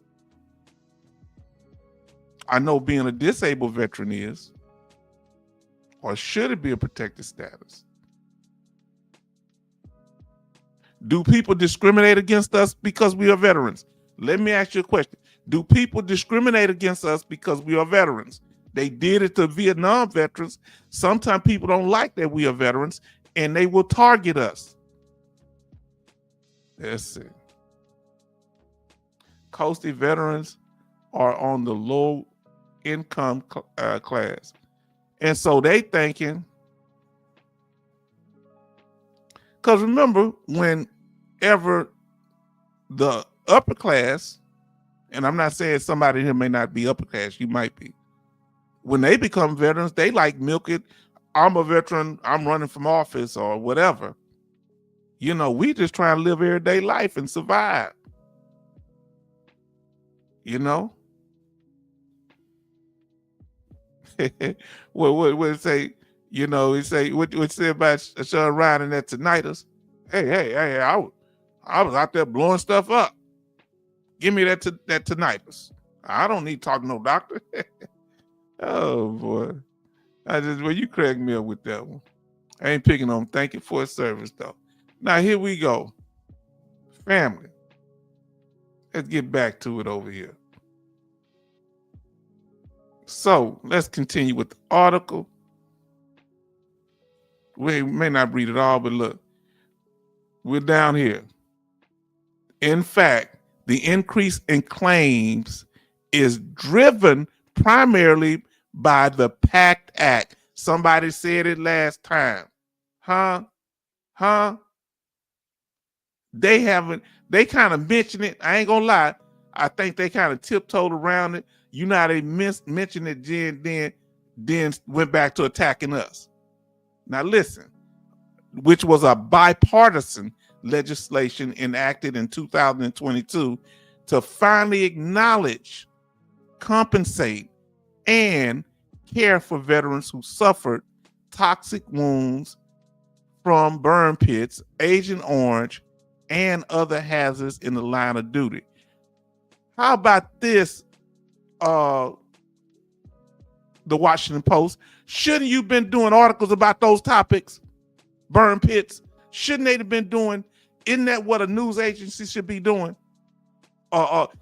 I know being a disabled veteran is, or should it be a protected status? Do people discriminate against us because we are veterans? Let me ask you a question. Do people discriminate against us because we are veterans? They did it to Vietnam veterans. Sometimes people don't like that we are veterans and they will target us. Let's see. Coastal veterans are on the low income class. And so they thinking, because remember, whenever the upper class, and I'm not saying somebody here may not be upper class, you might be. When they become veterans, they like milk it. I'm a veteran, I'm running from office or whatever. You know, we just trying to live everyday life and survive. You know? what it say, you know, it say, what say about Sean Ryan and that tinnitus? Hey, I was out there blowing stuff up. Give me that tinnitus. I don't need to talk to no doctor. Oh boy. Well, you crack me up with that one. I ain't picking on him. Thank you for his service though. Now here we go. Family. Let's get back to it over here. So let's continue with the article. We may not read it all, but look, we're down here. In fact, the increase in claims is driven primarily by the PACT Act. Somebody said it last time. Huh? They kind of mentioned it. I ain't gonna lie. I think they kind of tiptoed around it. You know how they mentioned it, then went back to attacking us. Now listen, which was a bipartisan legislation enacted in 2022 to finally acknowledge, compensate, and care for veterans who suffered toxic wounds from burn pits, Agent Orange, and other hazards in the line of duty. How about this, the Washington Post? Shouldn't you been doing articles about those topics? Burn pits. Shouldn't they have been doing? Isn't that what a news agency should be doing?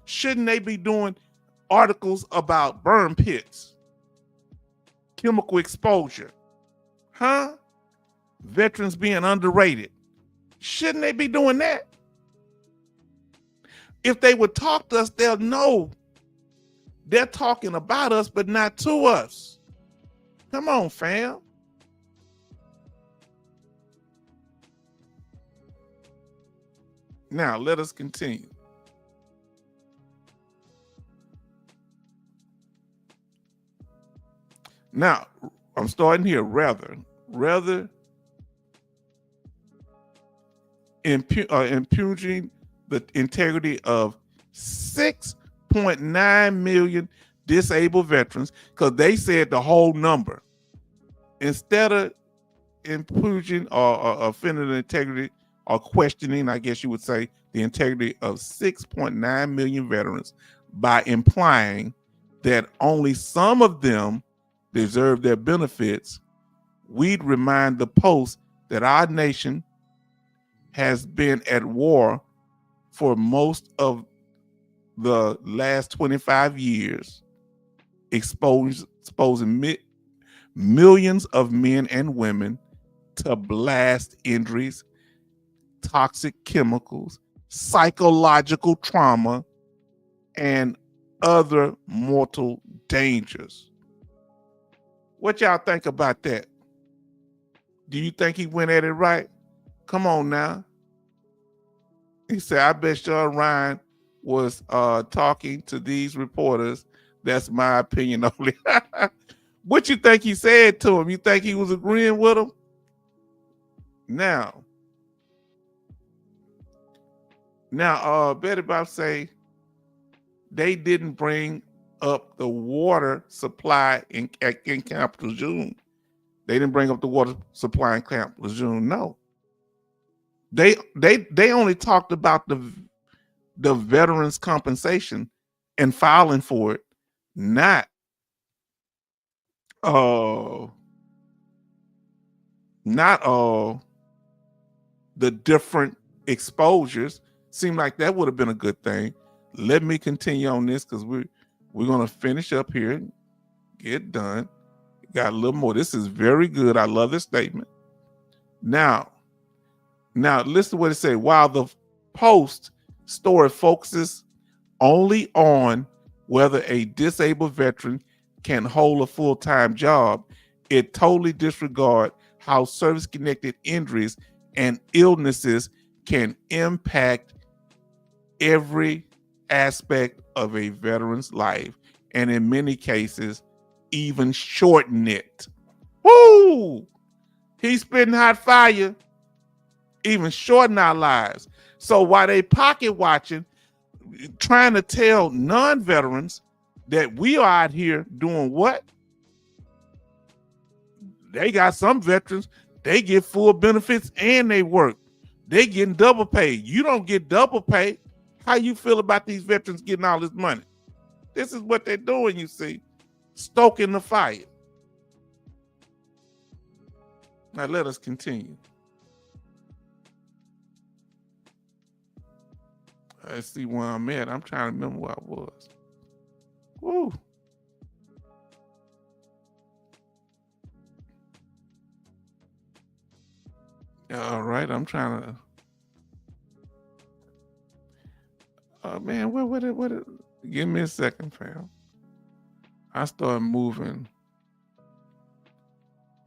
Shouldn't they be doing articles about burn pits, chemical exposure? Huh? Veterans being underrated. Shouldn't they be doing that? If they would talk to us, they'll know they're talking about us, but not to us. Come on, fam. Now, let us continue. Now, I'm starting here. Rather impugning the integrity of 6.9 million disabled veterans, because they said the whole number. Instead of impugning or offending the integrity or questioning, I guess you would say, the integrity of 6.9 million veterans by implying that only some of them deserve their benefits, we'd remind the Post that our nation has been at war for most of the last 25 years, exposing millions of men and women to blast injuries, toxic chemicals, psychological trauma, and other mortal dangers. What y'all think about that? Do you think he went at it right? Come on now. He said, I bet Sean Ryan was talking to these reporters. That's my opinion only. What you think he said to him? You think he was agreeing with him? Now, Betty Bob say they didn't bring up the water supply in Camp Lejeune. They didn't bring up the water supply in Camp Lejeune. No. They only talked about the veterans' compensation and filing for it, not the different exposures. Seemed like that would have been a good thing. Let me continue on this because we're gonna finish up here, get done. Got a little more. This is very good. I love this statement. Now listen to what it says. While the Post story focuses only on whether a disabled veteran can hold a full-time job, it totally disregards how service-connected injuries and illnesses can impact every aspect of a veteran's life, and in many cases, even shorten it. Woo! He's spitting hot fire, even shorten our lives. So while they pocket watching, trying to tell non-veterans that we are out here doing what? They got some veterans, they get full benefits and they work. They getting double pay. You don't get double pay. How you feel about these veterans getting all this money? This is what they're doing, you see. Stoking the fire. Now let us continue. Let's see where I'm at. I'm trying to remember where I was. Woo. All right, I'm trying to. Man, what? Give me a second, fam. I started moving.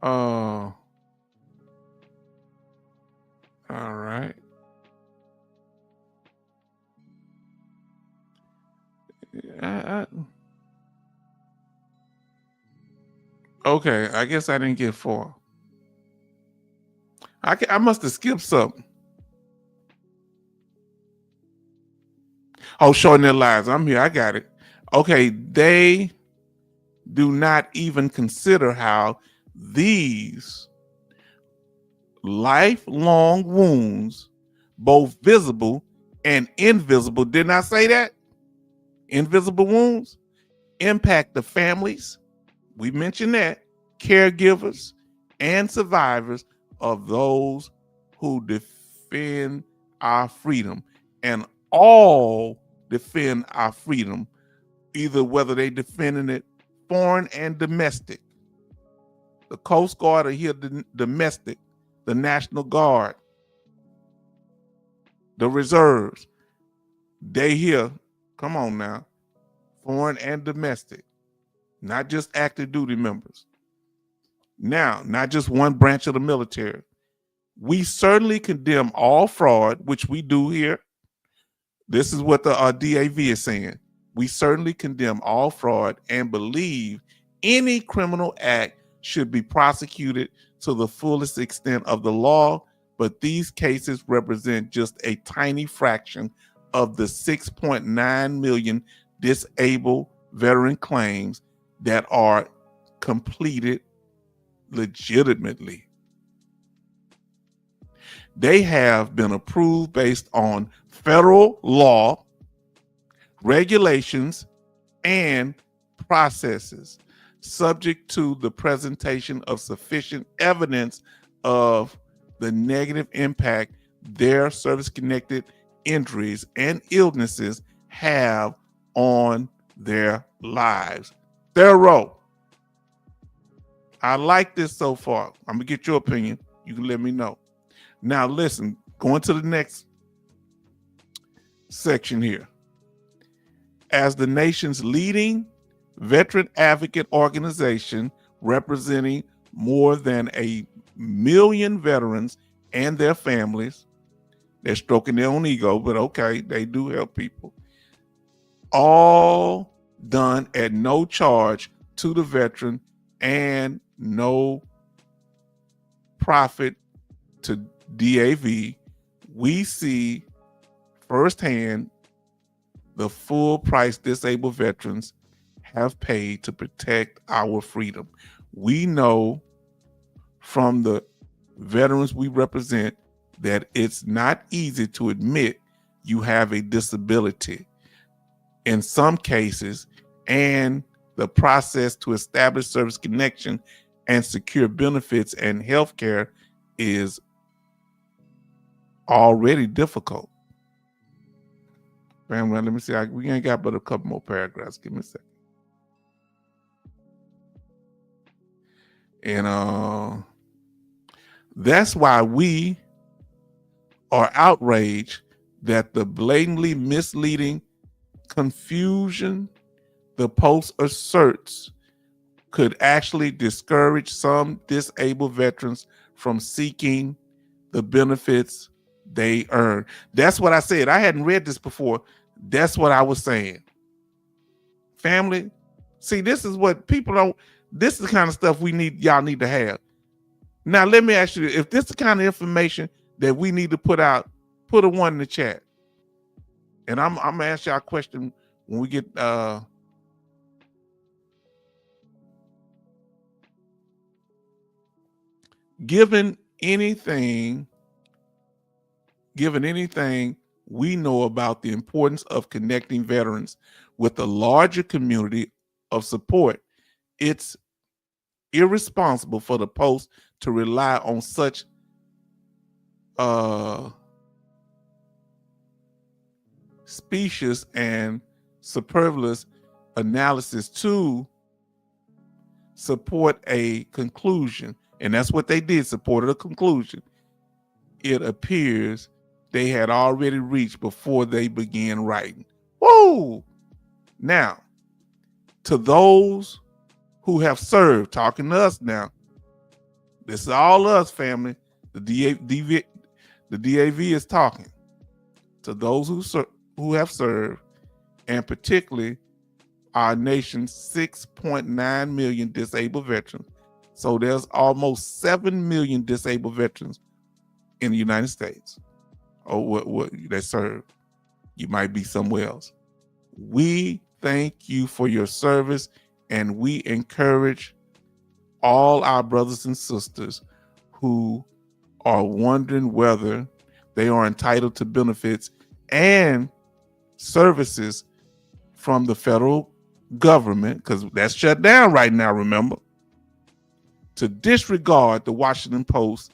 All right. Okay, I guess I didn't get far. I must have skipped something. Oh, shorten their lives. I'm here. I got it. Okay, they do not even consider how these lifelong wounds, both visible and invisible, didn't I say that? Invisible wounds impact the families, we mentioned that, caregivers, and survivors of those who defend our freedom, and all defend our freedom, either whether they defending it foreign and domestic. The Coast Guard are here domestic, the National Guard, the reserves, they here, come on now, foreign and domestic, not just active duty members. Now, not just one branch of the military. We certainly condemn all fraud, which we do here, This is what the DAV is saying. We certainly condemn all fraud and believe any criminal act should be prosecuted to the fullest extent of the law, but these cases represent just a tiny fraction of the 6.9 million disabled veteran claims that are completed legitimately. They have been approved based on federal law, regulations, and processes, subject to the presentation of sufficient evidence of the negative impact their service-connected injuries and illnesses have on their lives. Thorough. I like this so far. I'm gonna get your opinion. You can let me know. Now listen, going to the next section here. As the nation's leading veteran advocate organization representing more than 1 million veterans and their families, they're stroking their own ego, but okay, they do help people. All done at no charge to the veteran and no profit to DAV. We see firsthand the full price disabled veterans have paid to protect our freedom. We know from the veterans we represent that it's not easy to admit you have a disability in some cases, and the process to establish service connection and secure benefits and health care is already difficult. Family, let me see. We ain't got but a couple more paragraphs. Give me a second. And that's why we are outraged that the blatantly misleading confusion the Post asserts could actually discourage some disabled veterans from seeking the benefits they earn. That's what I said. I hadn't read this before. That's what I was saying. Family, see, this is what people don't, this is the kind of stuff y'all need to have. Now, let me ask you, if this is the kind of information that we need to put out, put a 1 in the chat. And I'm gonna ask y'all a question when we get given anything we know about the importance of connecting veterans with a larger community of support, it's irresponsible for the Post to rely on such specious and superfluous analysis to support a conclusion. And that's what they did, supported a conclusion. It appears they had already reached before they began writing. Whoa! Now, to those who have served, talking to us now, this is all us, family. The DAV is talking to those who have served, and particularly our nation's 6.9 million disabled veterans. So there's almost 7 million disabled veterans in the United States. Oh, what they serve. You might be somewhere else. We thank you for your service, and we encourage all our brothers and sisters who are wondering whether they are entitled to benefits and services from the federal government, because that's shut down right now, remember, to disregard the Washington Post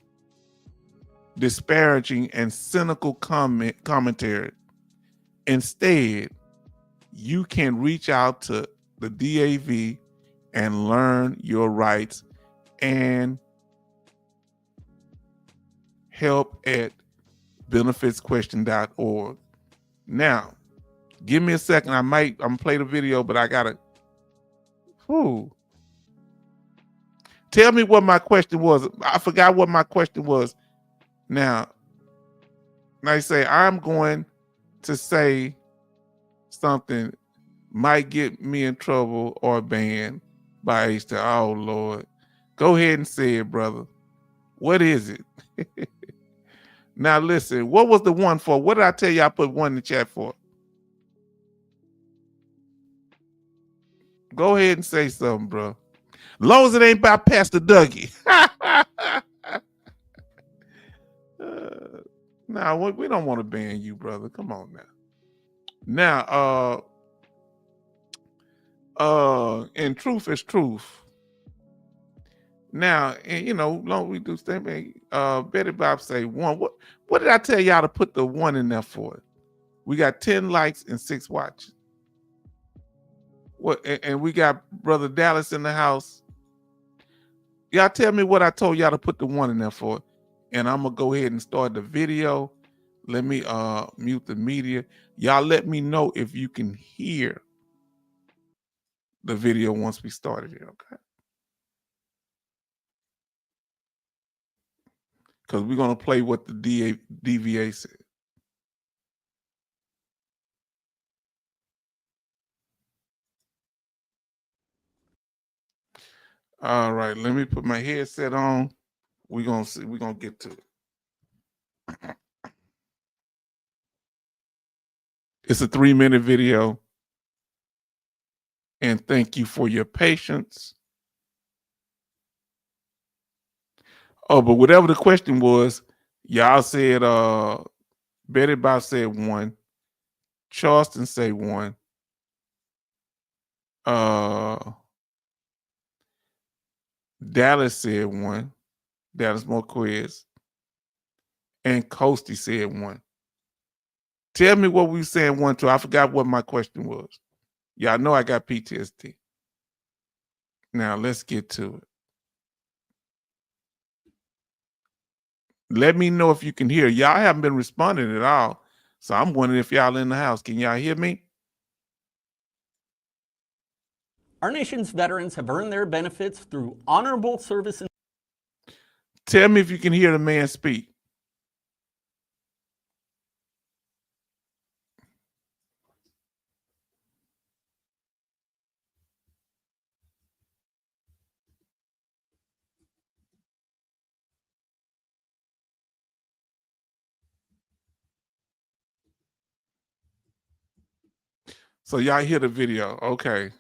disparaging and cynical commentary. Instead, you can reach out to the DAV and learn your rights and help at benefitsquestion.org. Now, give me a second. I'm gonna play the video, but I gotta. Tell me what my question was. I forgot what my question was. Now I say I'm going to say something might get me in trouble or banned by H-Town. Oh, Lord. Go ahead and say it, brother. What is it? Now, listen, what was the one for? What did I tell you I put one in the chat for? Go ahead and say something, bro. Long as it ain't about Pastor Dougie. Now, we don't want to ban you, brother. Come on now. Now, and truth is truth. Now, and you know, long we do statement. Betty Bob say one. What did I tell y'all to put the one in there for? We got 10 likes and 6 watches. What? And we got Brother Dallas in the house. Y'all tell me what I told y'all to put the one in there for, and I'm gonna go ahead and start the video. Let me mute the media. Y'all let me know if you can hear the video once we started it, okay? Because we're going to play what the DVA said. All right, let me put my headset on. We're going to see. We're going to get to it. It's a 3-minute video. And thank you for your patience. Oh, but whatever the question was, y'all said Betty Bob said 1. Charleston say 1. Dallas said 1. Dallas Marquez. And Coasty said 1. Tell me what we saying 1 to. I forgot what my question was. Y'all know I got PTSD. Now let's get to it. Let me know if you can hear. Y'all haven't been responding at all. So I'm wondering if y'all in the house. Can y'all hear me? Our nation's veterans have earned their benefits through honorable service. Tell me if you can hear the man speak. So y'all hear the video. Okay.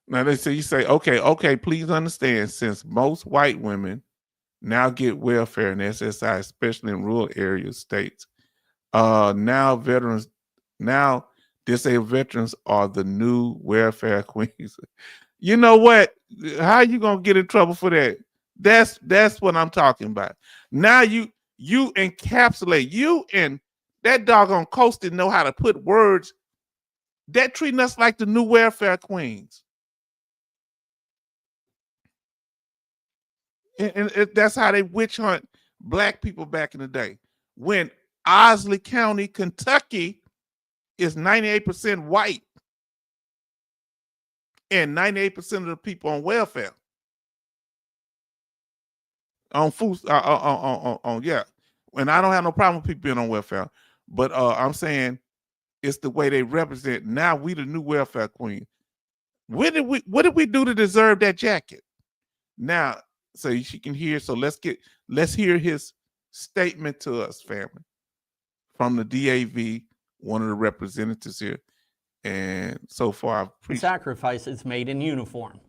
Now you say, okay, please understand, since most white women now get welfare and SSI, especially in rural areas, states, now disabled veterans are the new welfare queens. You know what? How are you gonna get in trouble for that? That's what I'm talking about. Now you encapsulate, you and that doggone Coasty know how to put words. That treating us like the new welfare queens. And that's how they witch hunt black people back in the day. When Owsley County, Kentucky is 98% white and 98% of the people on welfare. On food, yeah. And I don't have no problem with people being on welfare, but I'm saying it's the way they represent. Now we the new welfare queen. What did we do to deserve that jacket? Now, so she can hear. So let's hear his statement to us, family, from the DAV, one of the representatives here. And so far, sacrifices made in uniform.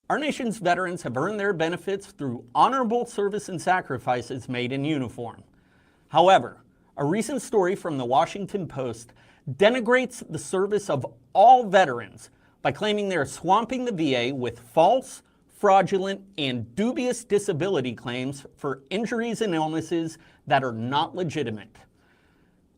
Our nation's veterans have earned their benefits through honorable service and sacrifices made in uniform. However, a recent story from the Washington Post denigrates the service of all veterans by claiming they're swamping the VA with false, fraudulent, and dubious disability claims for injuries and illnesses that are not legitimate.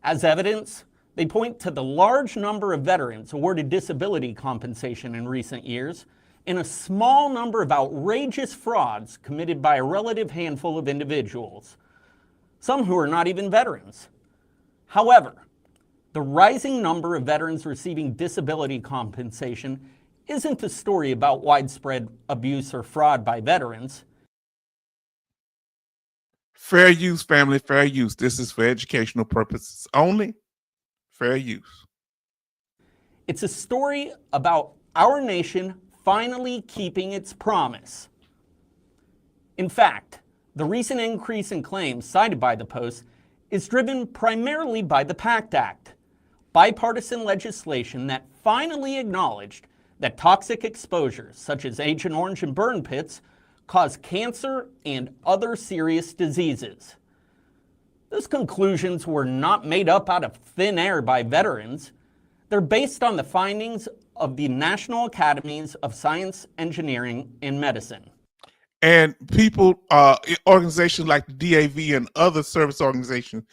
As evidence, they point to the large number of veterans awarded disability compensation in recent years and a small number of outrageous frauds committed by a relative handful of individuals, some who are not even veterans. However, the rising number of veterans receiving disability compensation isn't a story about widespread abuse or fraud by veterans. Fair use, family, fair use. This is for educational purposes only. Fair use. It's a story about our nation finally keeping its promise. In fact, the recent increase in claims cited by the Post is driven primarily by the PACT Act, bipartisan legislation that finally acknowledged that toxic exposures such as Agent Orange and burn pits cause cancer and other serious diseases. Those conclusions were not made up out of thin air by veterans. They're based on the findings of the National Academies of Science, Engineering, and Medicine. And people, organizations like the DAV and other service organizations,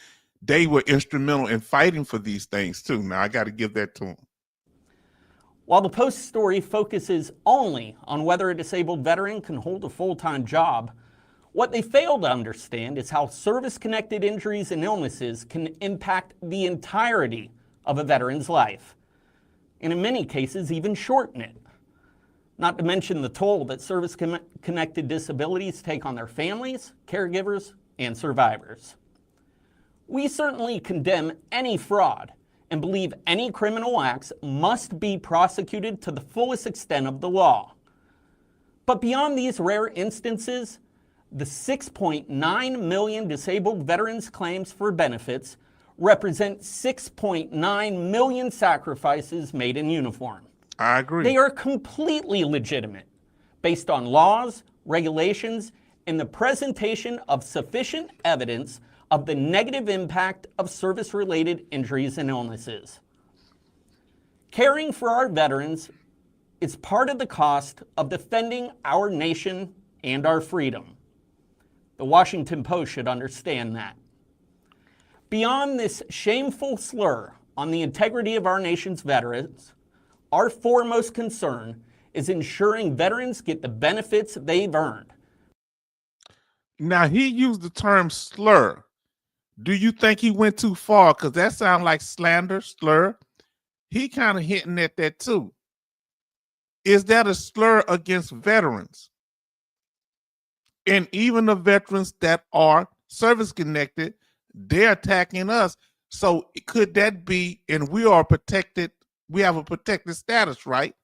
they were instrumental in fighting for these things too. Now, I got to give that to them. While the Post story focuses only on whether a disabled veteran can hold a full-time job, what they fail to understand is how service-connected injuries and illnesses can impact the entirety of a veteran's life, and in many cases even shorten it. Not to mention the toll that service-connected disabilities take on their families, caregivers, and survivors. We certainly condemn any fraud and believe any criminal acts must be prosecuted to the fullest extent of the law. But beyond these rare instances, the 6.9 million disabled veterans' claims for benefits represent 6.9 million sacrifices made in uniform. I agree. They are completely legitimate, based on laws, regulations, and the presentation of sufficient evidence of the negative impact of service-related injuries and illnesses. Caring for our veterans is part of the cost of defending our nation and our freedom. The Washington Post should understand that. Beyond this shameful slur on the integrity of our nation's veterans, our foremost concern is ensuring veterans get the benefits they've earned. Now, he used the term slur. Do you think he went too far? Because that sounds like slander, slur. He kind of hinting at that too. Is that a slur against veterans? And even the veterans that are service connected, they're attacking us. So could that be, and we are protected, we have a protected status, right?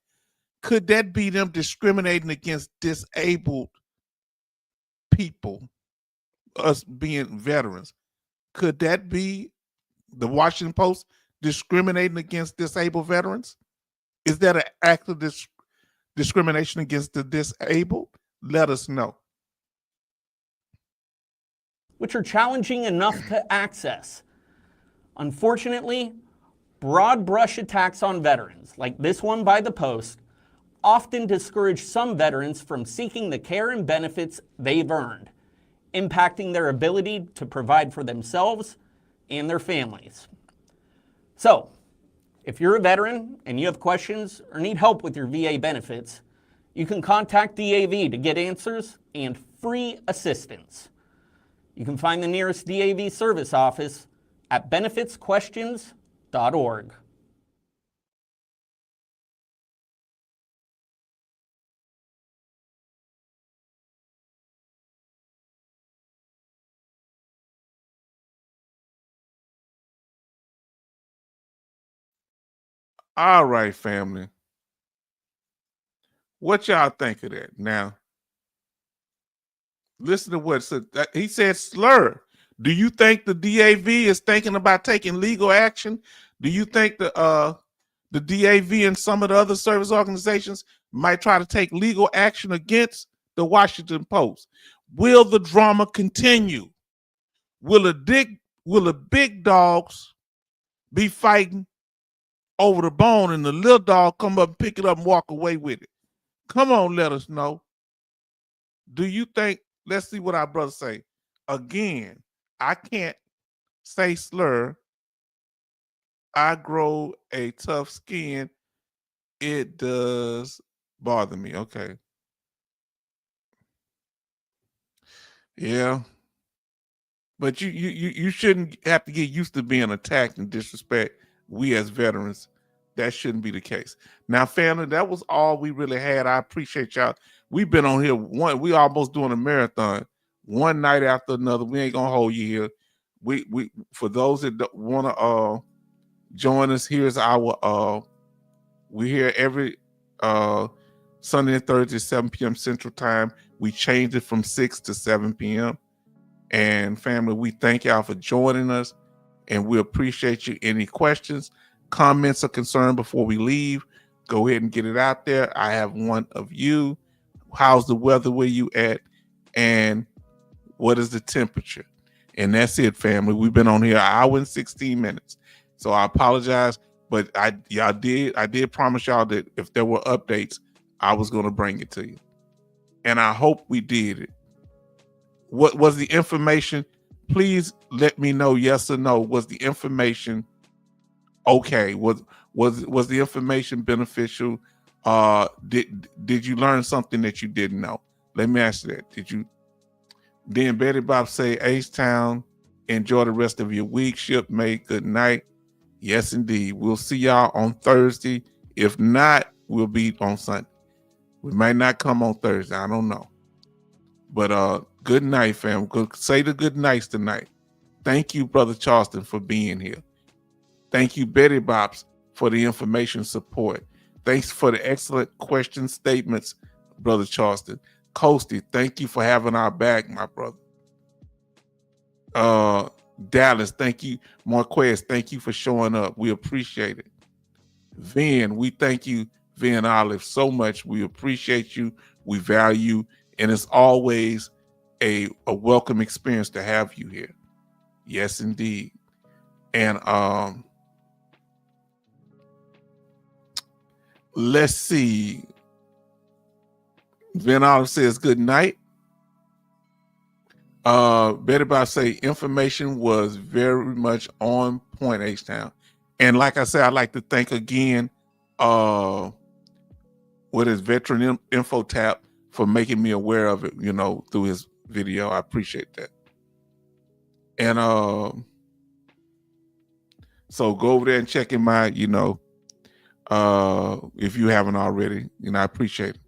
Could that be them discriminating against disabled people, us being veterans? Could that be the Washington Post discriminating against disabled veterans? Is that an act of discrimination against the disabled? Let us know. Which are challenging enough to access. Unfortunately, broad brush attacks on veterans, like this one by the Post, often discourage some veterans from seeking the care and benefits they've earned, impacting their ability to provide for themselves and their families. So, if you're a veteran and you have questions or need help with your VA benefits, you can contact DAV to get answers and free assistance. You can find the nearest DAV service office at benefitsquestions.org. All right, family. What y'all think of that? Now, listen to what he said, slur. Do you think the DAV is thinking about taking legal action? Do you think the DAV and some of the other service organizations might try to take legal action against the Washington Post? Will the drama continue? Will the big dogs be fighting over the bone and the little dog come up and pick it up and walk away with it? Come on, let us know. Do you think, let's see what our brothers say. Again, I can't say slur. I grow a tough skin. It does bother me. Okay. Yeah. But you shouldn't have to get used to being attacked and disrespect. We as veterans, That shouldn't be the case. Now, family, that was all we really had. I appreciate y'all. We've been on here we almost doing a marathon, one night after another. We ain't gonna hold you here. We for those that want to join us, here's our we here every Sunday and Thursday, 7 p.m. Central Time. We changed it from 6 to 7 p.m. And family, we thank y'all for joining us, and we appreciate you. Any questions, comments, or concern before we leave, go ahead and get it out there. I have one of you. How's the weather where you at? And what is the temperature? And that's it, family. We've been on here an hour and 16 minutes. So I apologize, but I did promise y'all that if there were updates, I was going to bring it to you. And I hope we did it. What was the information? Please let me know, yes or no. Was the information okay? Was the information beneficial? Did you learn something that you didn't know? Let me ask you that. Did you? Then Betty Bob say, H-Town, enjoy the rest of your week. Shipmate, good night. Yes, indeed. We'll see y'all on Thursday. If not, we'll be on Sunday. We might not come on Thursday. I don't know. But good night, fam. Say the good nights tonight. Thank you, Brother Charleston, for being here. Thank you, Betty Bops, for the information support. Thanks for the excellent question statements, Brother Charleston. Coasty, thank you for having our back, my brother. Dallas, thank you. Marquez, thank you for showing up. We appreciate it. Vin, we thank you, Vin Olive, so much. We appreciate you. We value you. And it's always a welcome experience to have you here. Yes, indeed. And let's see. Vin Olive says good night. Betty Bob say information was very much on point, H-Town. And like I said, I'd like to thank again what is Veteran Info Tap for making me aware of it, through his video. I appreciate that. And so go over there and check in my, if you haven't already, I appreciate it.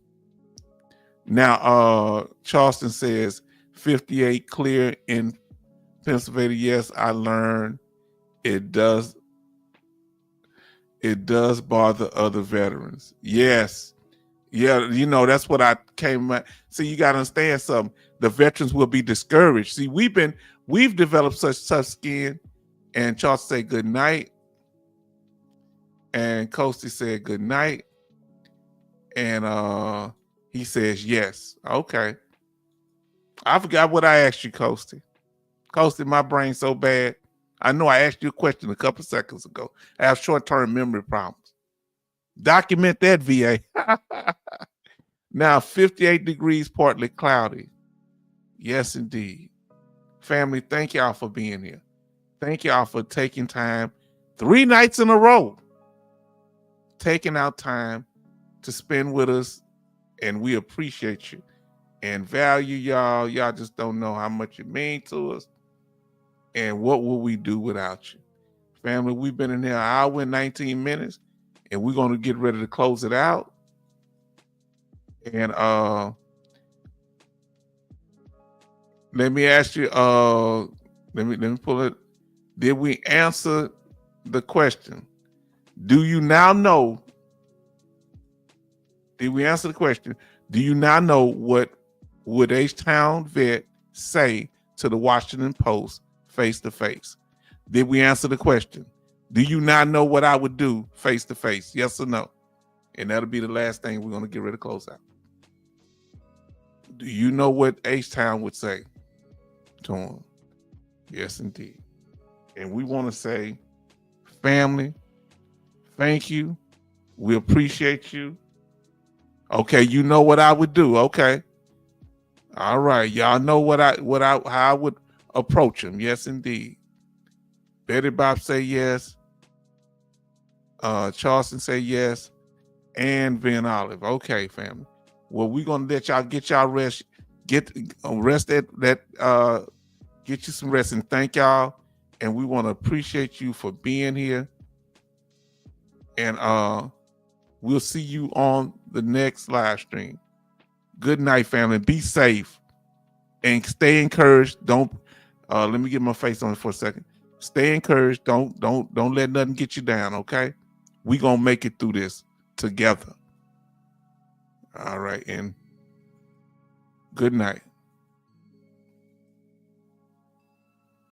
Now, Charleston says 58 clear in Pennsylvania. Yes, I learned it does bother other veterans. Yes. Yeah, that's what I came at. See, you got to understand something. The veterans will be discouraged. See, we've developed such tough skin. And Charleston said good night. And Coasty said good night. And he says yes. Okay. I forgot what I asked you, Coasty. Coasty, my brain's so bad. I know I asked you a question a couple seconds ago. I have short-term memory problems. Document that, VA. Now, 58 degrees, partly cloudy. Yes, indeed. Family, thank y'all for being here. Thank y'all for taking time 3 nights in a row, taking out time to spend with us, and we appreciate you and value y'all. Y'all just don't know how much it means to us, and what will we do without you. Family, we've been in here an hour and 19 minutes, and we're going to get ready to close it out. And let me ask you, let me pull it. Did we answer the question? Do you now know? Did we answer the question? Do you now know what would H-Town vet say to the Washington Post face to face? Did we answer the question? Do you now know what I would do face to face? Yes or no? And that'll be the last thing we're going to get ready to close out. Do you know what H-Town would say to him? Yes, indeed. And we want to say, family, thank you. We appreciate you. Okay, you know what I would do. Okay. All right. Y'all know how I would approach him. Yes, indeed. Betty Bob say yes. Charleston say yes. And Vin Olive. Okay, family. Well, we're gonna let y'all get y'all rest. Get rest get you some rest, and thank y'all. And we want to appreciate you for being here. And we'll see you on the next live stream. Good night, family. Be safe and stay encouraged. Don't let me get my face on it for a second. Stay encouraged. Don't let nothing get you down, okay? We gonna make it through this together. All right, and good night.